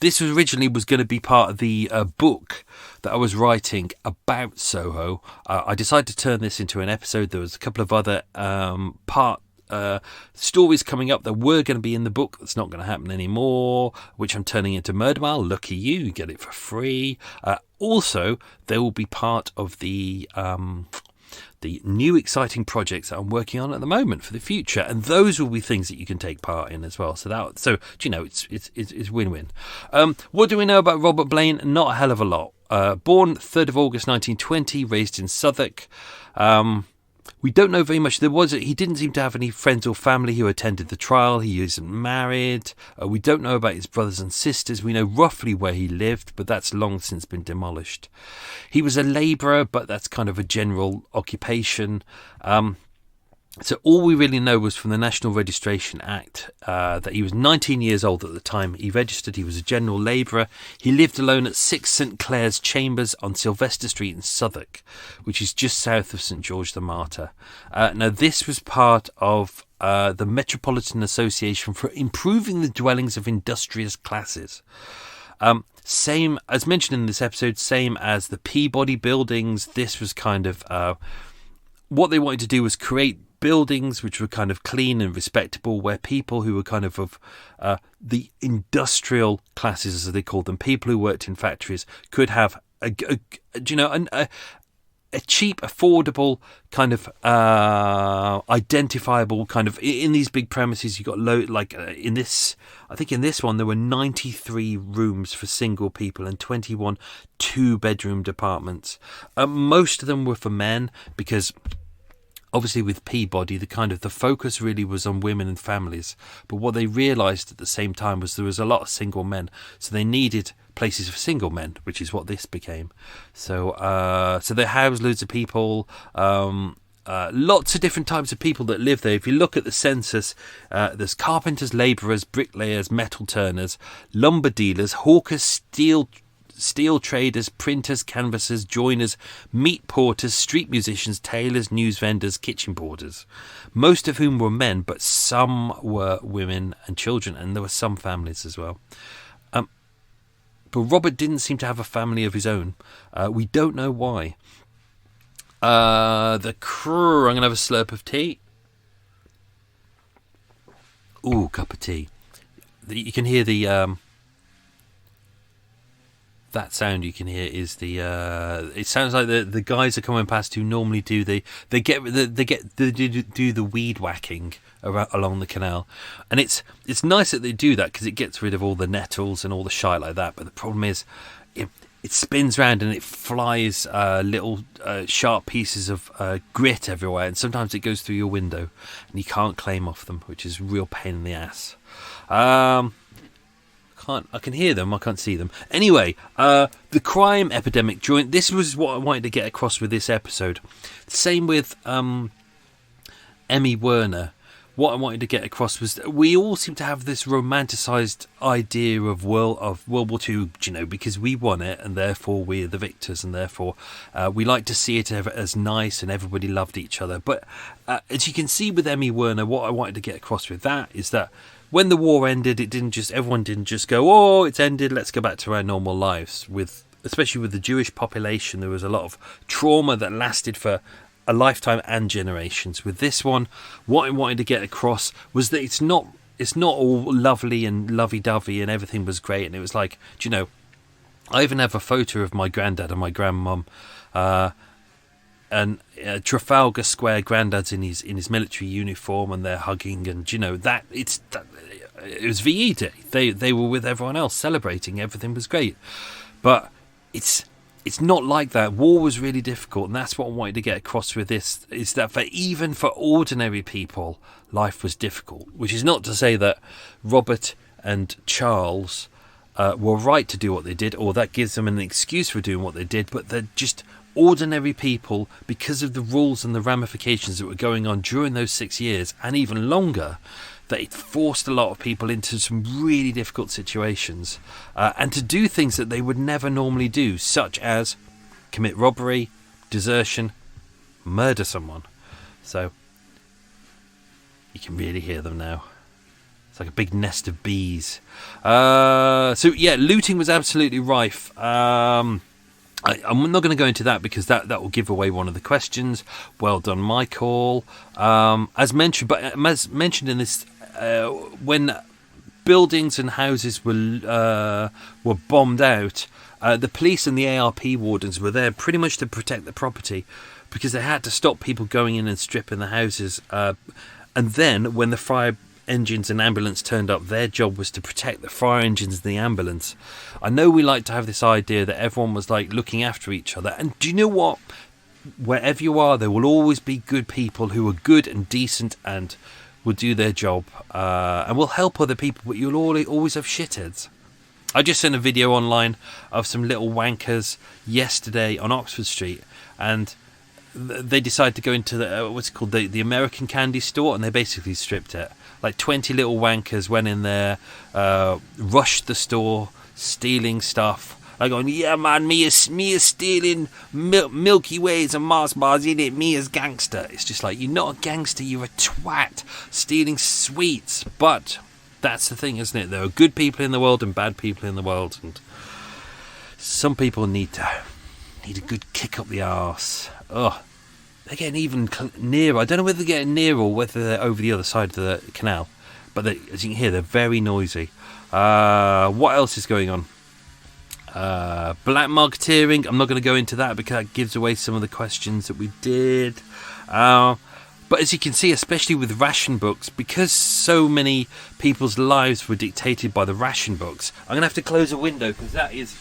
This originally was going to be part of the book that I was writing about Soho. I decided to turn this into an episode. There was a couple of other stories coming up that were going to be in the book. That's not going to happen anymore, which I'm turning into Murder Mile. Lucky you get it for free. Also, they will be part of the new exciting projects that I'm working on at the moment for the future, and those will be things that you can take part in as well. So it's win-win. What do we know about Robert Blaine? Not a hell of a lot. Born 3rd of August 1920, raised in Southwark. We don't know very much. He didn't seem to have any friends or family who attended the trial. He isn't married. We don't know about his brothers and sisters. We know roughly where he lived, but that's long since been demolished. He was a labourer, but that's kind of a general occupation. So all we really know was from the National Registration Act that he was 19 years old at the time he registered. He was a general labourer. He lived alone at 6 St Clair's Chambers on Sylvester Street in Southwark, which is just south of St George the Martyr. Now, this was part of the Metropolitan Association for Improving the Dwellings of Industrious Classes. Same, as mentioned in this episode, same as the Peabody buildings. This was kind of what they wanted to do was create buildings which were kind of clean and respectable, where people who were kind of the industrial classes, as they called them, people who worked in factories, could have a cheap, affordable, kind of identifiable kind of, in these big premises. You got in this one there were 93 rooms for single people and 21 two-bedroom apartments. Most of them were for men, because obviously with Peabody the focus really was on women and families. But what they realised at the same time was there was a lot of single men, so they needed places for single men, which is what this became. So they housed loads of people, lots of different types of people that live there. If you look at the census, there's carpenters, labourers, bricklayers, metal turners, lumber dealers, hawkers, steel traders, printers, canvassers, joiners, meat porters, street musicians, tailors, news vendors, kitchen porters, most of whom were men, but some were women and children, and there were some families as well. But Robert didn't seem to have a family of his own. We don't know why. The crew. I'm going to have a slurp of tea. Ooh, cup of tea. You can hear the that sound you can hear is the it sounds like the guys are coming past who normally do the weed whacking along the canal. And it's nice that they do that, because it gets rid of all the nettles and all the shite like that. But the problem is it spins round and it flies little sharp pieces of grit everywhere, and sometimes it goes through your window and you can't claim off them, which is a real pain in the ass. I can hear them, I can't see them. Anyway, the crime epidemic during this was what I wanted to get across with this episode. Same with Emmy Werner. What I wanted to get across was that we all seem to have this romanticised idea of World War II, because we won it and therefore we're the victors, and therefore we like to see it as nice and everybody loved each other. But as you can see with Emmy Werner, what I wanted to get across with that is that when the war ended, everyone didn't just go, oh, it's ended, let's go back to our normal lives. Especially with the Jewish population, there was a lot of trauma that lasted for a lifetime and generations. With this one, what I wanted to get across was that it's not all lovely and lovey-dovey and everything was great. And it was like, I even have a photo of my granddad and my grandmum, and Trafalgar Square, granddad's in his military uniform and they're hugging, and it was VE Day. They were with everyone else celebrating. Everything was great, but it's not like that. War was really difficult, and that's what I wanted to get across with this, is that even for ordinary people, life was difficult. Which is not to say that Robert and Charles were right to do what they did, or that gives them an excuse for doing what they did, but they're just ordinary people because of the rules and the ramifications that were going on during those 6 years, and even longer, that it forced a lot of people into some really difficult situations, and to do things that they would never normally do, such as commit robbery, desertion, murder someone. So you can really hear them now. It's like a big nest of bees. So yeah, looting was absolutely rife. I'm not going to go into that because that will give away one of the questions. Well done, Michael. As mentioned in this, when buildings and houses were bombed out, the police and the ARP wardens were there pretty much to protect the property, because they had to stop people going in and stripping the houses. And then when the fire engines and ambulance turned up, their job was to protect the fire engines and the ambulance. I know we like to have this idea that everyone was like looking after each other, and do you know what? Wherever you are, there will always be good people who are good and decent and will do their job and will help other people, but you'll always have shitheads. I just sent a video online of some little wankers yesterday on Oxford Street, and they decided to go into the American candy store, and they basically stripped it. Like 20 little wankers went in there, rushed the store, stealing stuff. Like going, yeah man, me is stealing Milky Ways and Mars bars in it, me is gangster. It's just like, you're not a gangster, you're a twat, stealing sweets. But that's the thing, isn't it? There are good people in the world and bad people in the world, and some people need a good kick up the arse. Ugh. they're getting even nearer. I don't know whether they're getting nearer or whether they're over the other side of the canal. But as you can hear, they're very noisy. What else is going on? Black marketeering. I'm not going to go into that because that gives away some of the questions that we did. But as you can see, especially with ration books, because so many people's lives were dictated by the ration books, I'm going to have to close a window because that is.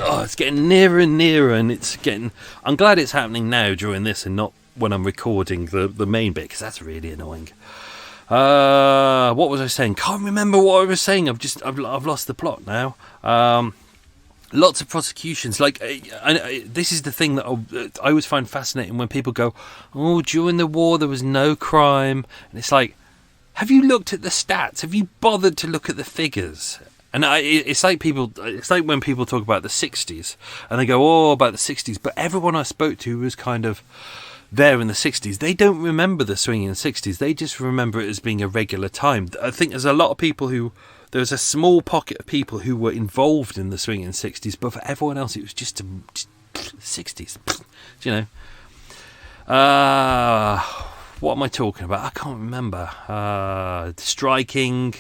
Oh, it's getting nearer and nearer, and it's getting. I'm glad it's happening now during this and not when I'm recording the main bit, because that's really annoying. What was I saying? Can't remember what I was saying. I've lost the plot now. Lots of prosecutions. Like this is the thing that I always find fascinating when people go, "Oh, during the war there was no crime," and it's like, have you looked at the stats? Have you bothered to look at the figures? And it's like when people talk about the 60s and they go, "Oh, about the 60s," but everyone I spoke to was kind of there in the 60s. They don't remember the swinging 60s. They just remember it as being a regular time. I think there's a lot of people there's a small pocket of people who were involved in the swinging 60s, but for everyone else it was just 60s. You know. What am I talking about? I can't remember. Striking.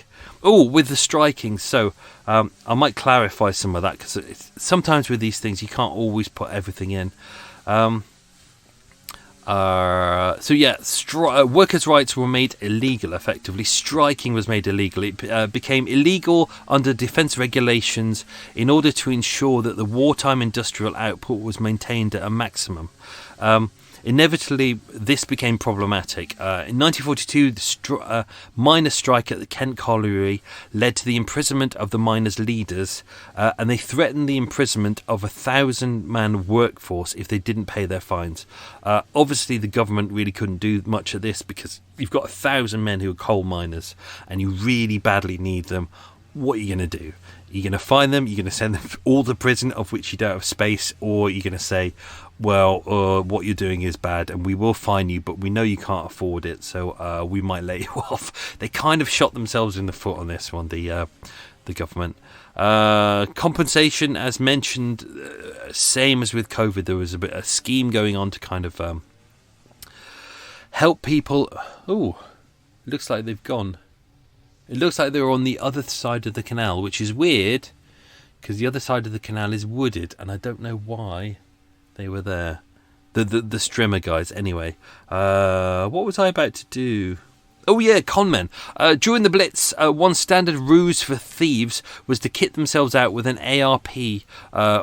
Oh, with the striking. So I might clarify some of that because sometimes with these things you can't always put everything in. Workers' rights were made illegal effectively. Striking was made illegal. It became illegal under defence regulations in order to ensure that the wartime industrial output was maintained at a maximum. Inevitably, this became problematic. In 1942, the miners' strike at the Kent Colliery led to the imprisonment of the miners' leaders, and they threatened the imprisonment of 1,000-man workforce if they didn't pay their fines. Obviously, the government really couldn't do much of this because you've got 1,000 men who are coal miners, and you really badly need them. What are you going to do? You're going to find them, you're going to send them all to prison, of which you don't have space, or you're going to say, well, what you're doing is bad and we will fine you, but we know you can't afford it, so we might let you off. They kind of shot themselves in the foot on this one, the government. Compensation, as mentioned, same as with COVID, there was a scheme going on to kind of help people. Oh, looks like they've gone. It looks like they're on the other side of the canal, which is weird because the other side of the canal is wooded, and I don't know why they were there. The strimmer guys. Anyway, what was I about to do? Oh yeah, conmen. During the Blitz, one standard ruse for thieves was to kit themselves out with an ARP,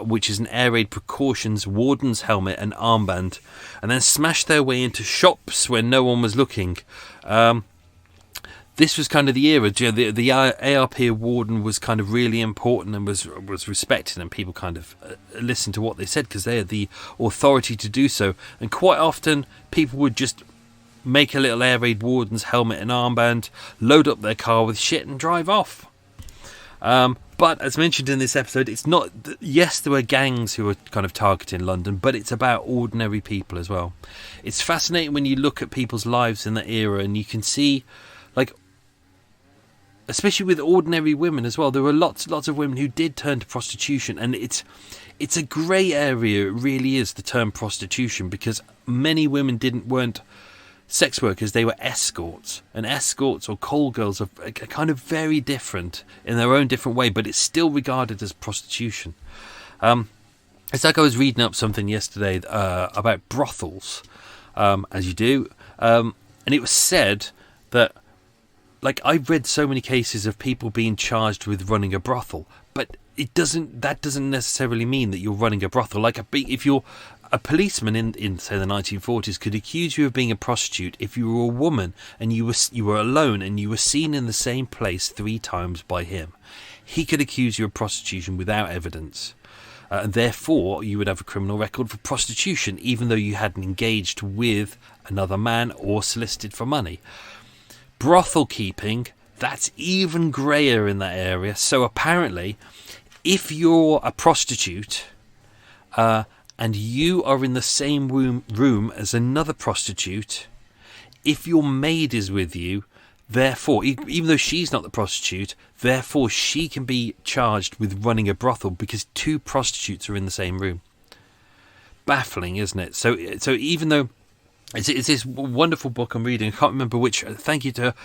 which is an air raid precautions, warden's helmet and armband, and then smash their way into shops when no one was looking. This was kind of the era. The ARP warden was kind of really important and was respected, and people kind of listened to what they said because they had the authority to do so. And quite often, people would just make a little air raid warden's helmet and armband, load up their car with shit, and drive off. But as mentioned in this episode, it's not. Yes, there were gangs who were kind of targeting London, but it's about ordinary people as well. It's fascinating when you look at people's lives in that era, and you can see, like, especially with ordinary women as well, there were lots of women who did turn to prostitution, and it's a grey area. It really is, the term prostitution, because many women weren't sex workers, they were escorts, and escorts or call girls are kind of very different in their own different way, but it's still regarded as prostitution. It's like I was reading up something yesterday about brothels, as you do, and it was said that, like, I've read so many cases of people being charged with running a brothel, but that doesn't necessarily mean that you're running a brothel. Like, if you're a policeman in say the 1940s could accuse you of being a prostitute if you were a woman and you were alone and you were seen in the same place 3 times by him. He could accuse you of prostitution without evidence. And therefore, you would have a criminal record for prostitution, even though you hadn't engaged with another man or solicited for money. Brothel keeping, that's even greyer in that area. So apparently, if you're a prostitute and you are in the same room as another prostitute, if your maid is with you, therefore, even though she's not the prostitute, therefore she can be charged with running a brothel because 2 prostitutes are in the same room. Baffling, isn't it? So even though it's this wonderful book I'm reading, I can't remember which. Thank you to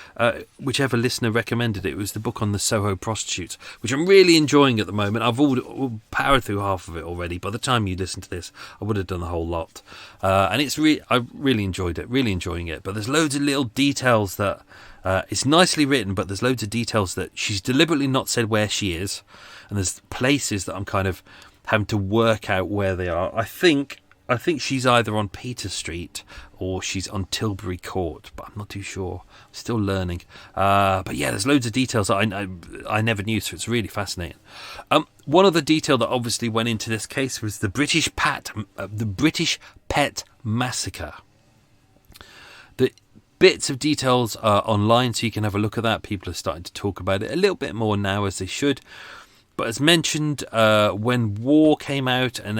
whichever listener recommended it. It was the book on the Soho prostitutes, which I'm really enjoying at the moment. I've all powered through half of it already. By the time you listen to this, I would have done the whole lot. And I really enjoyed it, really enjoying it. But there's loads of little details that it's nicely written, but there's loads of details that she's deliberately not said where she is, and there's places that I'm kind of having to work out where they are. I think she's either on Peter Street or she's on Tilbury Court, but I'm not too sure. I'm still learning. But yeah, there's loads of details that I never knew, so it's really fascinating. One other detail that obviously went into this case was the British Pet Massacre. The bits of details are online, so you can have a look at that. People are starting to talk about it a little bit more now, as they should. But as mentioned, when war came out and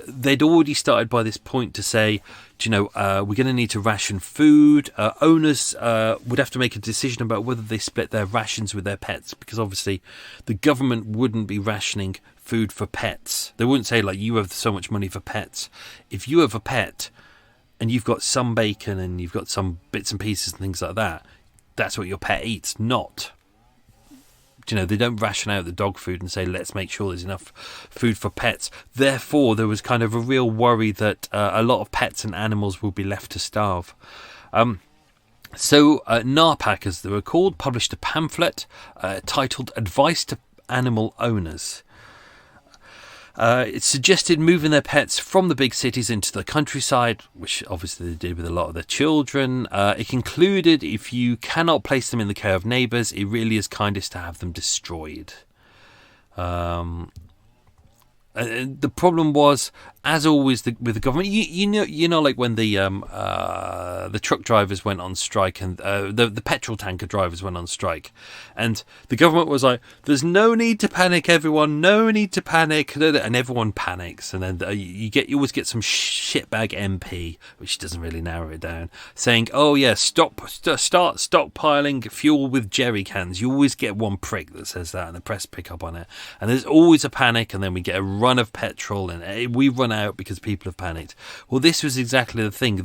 they'd already started by this point to say, we're going to need to ration food. Owners would have to make a decision about whether they split their rations with their pets, because obviously the government wouldn't be rationing food for pets. They wouldn't say, like, you have so much money for pets. If you have a pet and you've got some bacon and you've got some bits and pieces and things like that, that's what your pet eats, not... they don't ration out the dog food and say, let's make sure there's enough food for pets. Therefore, there was kind of a real worry that a lot of pets and animals will be left to starve. So NARPAC, as they were called, published a pamphlet titled Advice to Animal Owners. It suggested moving their pets from the big cities into the countryside, which obviously they did with a lot of their children. It concluded, if you cannot place them in the care of neighbours, it really is kindest to have them destroyed. The problem was, as always, with the government, you know, like when the truck drivers went on strike and the petrol tanker drivers went on strike, and the government was like, "There's no need to panic, everyone. No need to panic," and everyone panics, and then you always get some shitbag MP, which doesn't really narrow it down, saying, "Oh yeah, start stockpiling fuel with jerry cans." You always get one prick that says that, and the press pick up on it, and there's always a panic, and then we get a run of petrol, and we run out because people have panicked. Well, this was exactly the thing.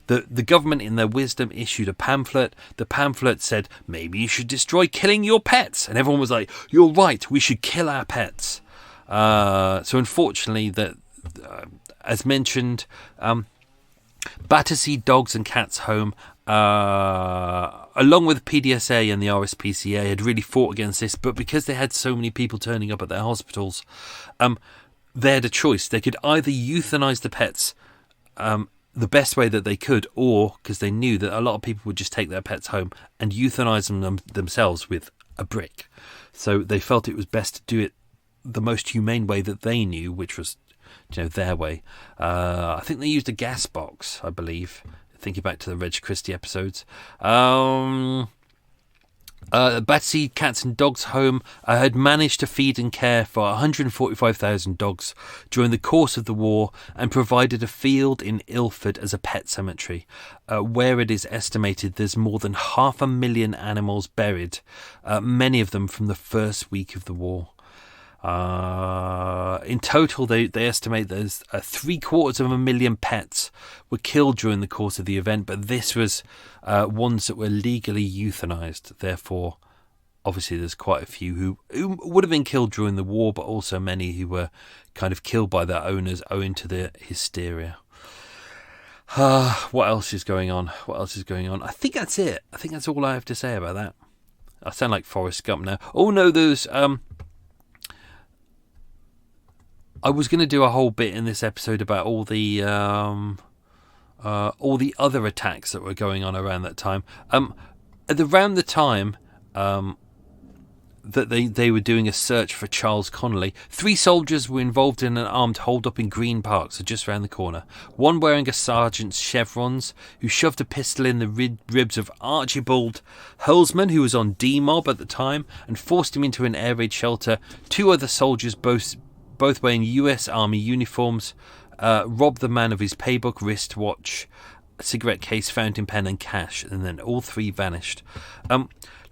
The government, in their wisdom, issued a pamphlet. The pamphlet said, maybe you should destroy killing your pets. And everyone was like, you're right, we should kill our pets. So unfortunately, as mentioned, Battersea Dogs and Cats Home, along with PDSA and the RSPCA, had really fought against this, but because they had so many people turning up at their hospitals, they had a choice. They could either euthanize the pets the best way that they could, or, because they knew that a lot of people would just take their pets home and euthanize them themselves with a brick. So they felt it was best to do it the most humane way that they knew, which was, their way. I think they used a gas box, I believe, thinking back to the Reg Christie episodes. Battersea Cats and Dogs Home had managed to feed and care for 145,000 dogs during the course of the war, and provided a field in Ilford as a pet cemetery, where it is estimated there's more than 500,000 animals buried, many of them from the first week of the war. In total, they estimate there's 750,000 pets were killed during the course of the event, but this was ones that were legally euthanized. Therefore, obviously, there's quite a few who would have been killed during the war, but also many who were kind of killed by their owners owing to the hysteria. What else is going on? I think that's it. I think that's all I have to say about that. I sound like Forrest Gump now. Oh no, there's I was going to do a whole bit in this episode about all the other attacks that were going on around that time. Around the time that they were doing a search for Charles Connolly, 3 soldiers were involved in an armed hold-up in Green Park, so just round the corner. One wearing a sergeant's chevrons, who shoved a pistol in the ribs of Archibald Hurlsman, who was on D-Mob at the time, and forced him into an air raid shelter. 2 other soldiers, both wearing US Army uniforms, robbed the man of his paybook, wristwatch, cigarette case, fountain pen and cash, and then all three vanished.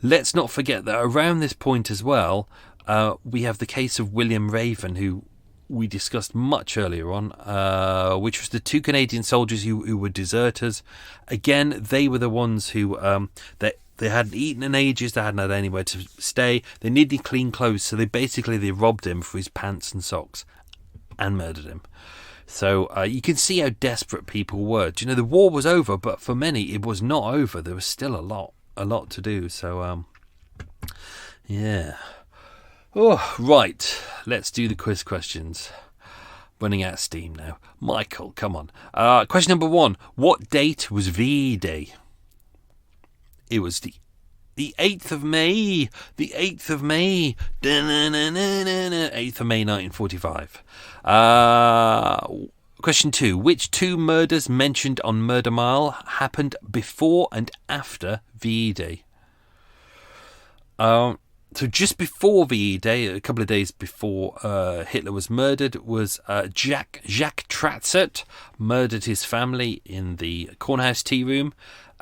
Let's not forget that around this point as well, we have the case of William Raven, who we discussed much earlier on, which was the two Canadian soldiers who were deserters. Again, they were the ones who they hadn't eaten in ages, they hadn't had anywhere to stay, they needed clean clothes, so they robbed him for his pants and socks and murdered him. So you can see how desperate people were. Do you know, the war was over, but for many it was not over. There was still a lot to do. So yeah. Oh, right. Let's do the quiz questions. Running out of steam now. Michael, come on. Question number 1. What date was VE Day? It was the 8th of May. The 8th of May. 8th of May 1945. Question 2. Which two murders mentioned on Murder Mile happened before and after VE Day? So just before VE Day, a couple of days before Hitler was murdered, was Jacques Tratzert murdered his family in the Cornhouse tea room.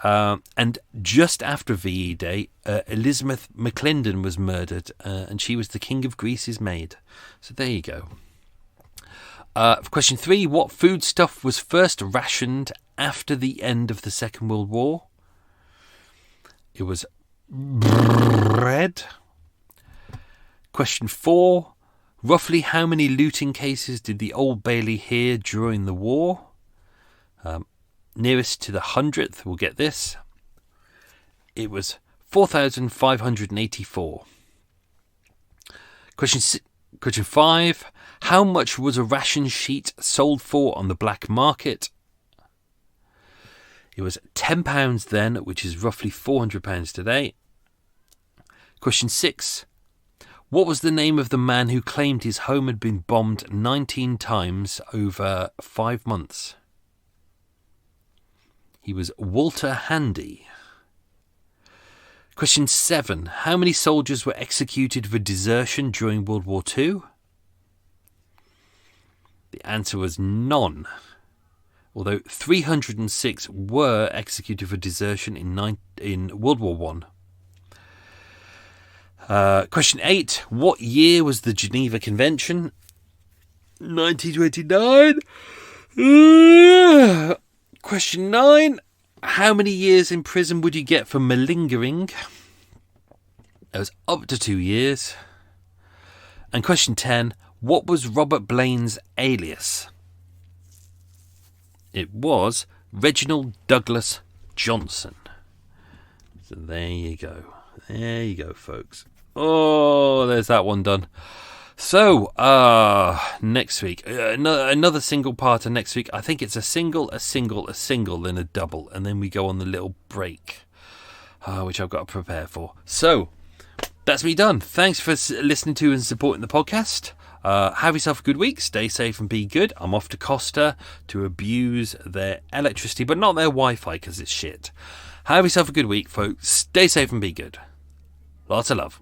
And just after VE Day, Elizabeth McClendon was murdered, and she was the King of Greece's maid. So there you go. Question 3. What foodstuff was first rationed after the end of the Second World War? It was bread. Question 4. Roughly how many looting cases did the Old Bailey hear during the war? Nearest to the 100th will get this. It was 4,584. Question 5. How much was a ration sheet sold for on the black market? It was £10 then, which is roughly £400 today. Question 6. What was the name of the man who claimed his home had been bombed 19 times over 5 months? He was Walter Handy. Question 7. How many soldiers were executed for desertion during World War II? The answer was none. Although 306 were executed for desertion in World War I. Question 8. What year was the Geneva Convention? 1929. Question 9. How many years in prison would you get for malingering? It was up to 2 years. And question 10. What was Robert Blaine's alias? It was Reginald Douglas Johnson. So there you go. There you go, folks. Oh, there's that one done. So, next week, another single parter next week. I think it's a single, then a double, and then we go on the little break, which I've got to prepare for. So, that's me done. Thanks for listening to and supporting the podcast. Have yourself a good week. Stay safe and be good. I'm off to Costa to abuse their electricity, but not their Wi-Fi because it's shit. Have yourself a good week, folks. Stay safe and be good. Lots of love.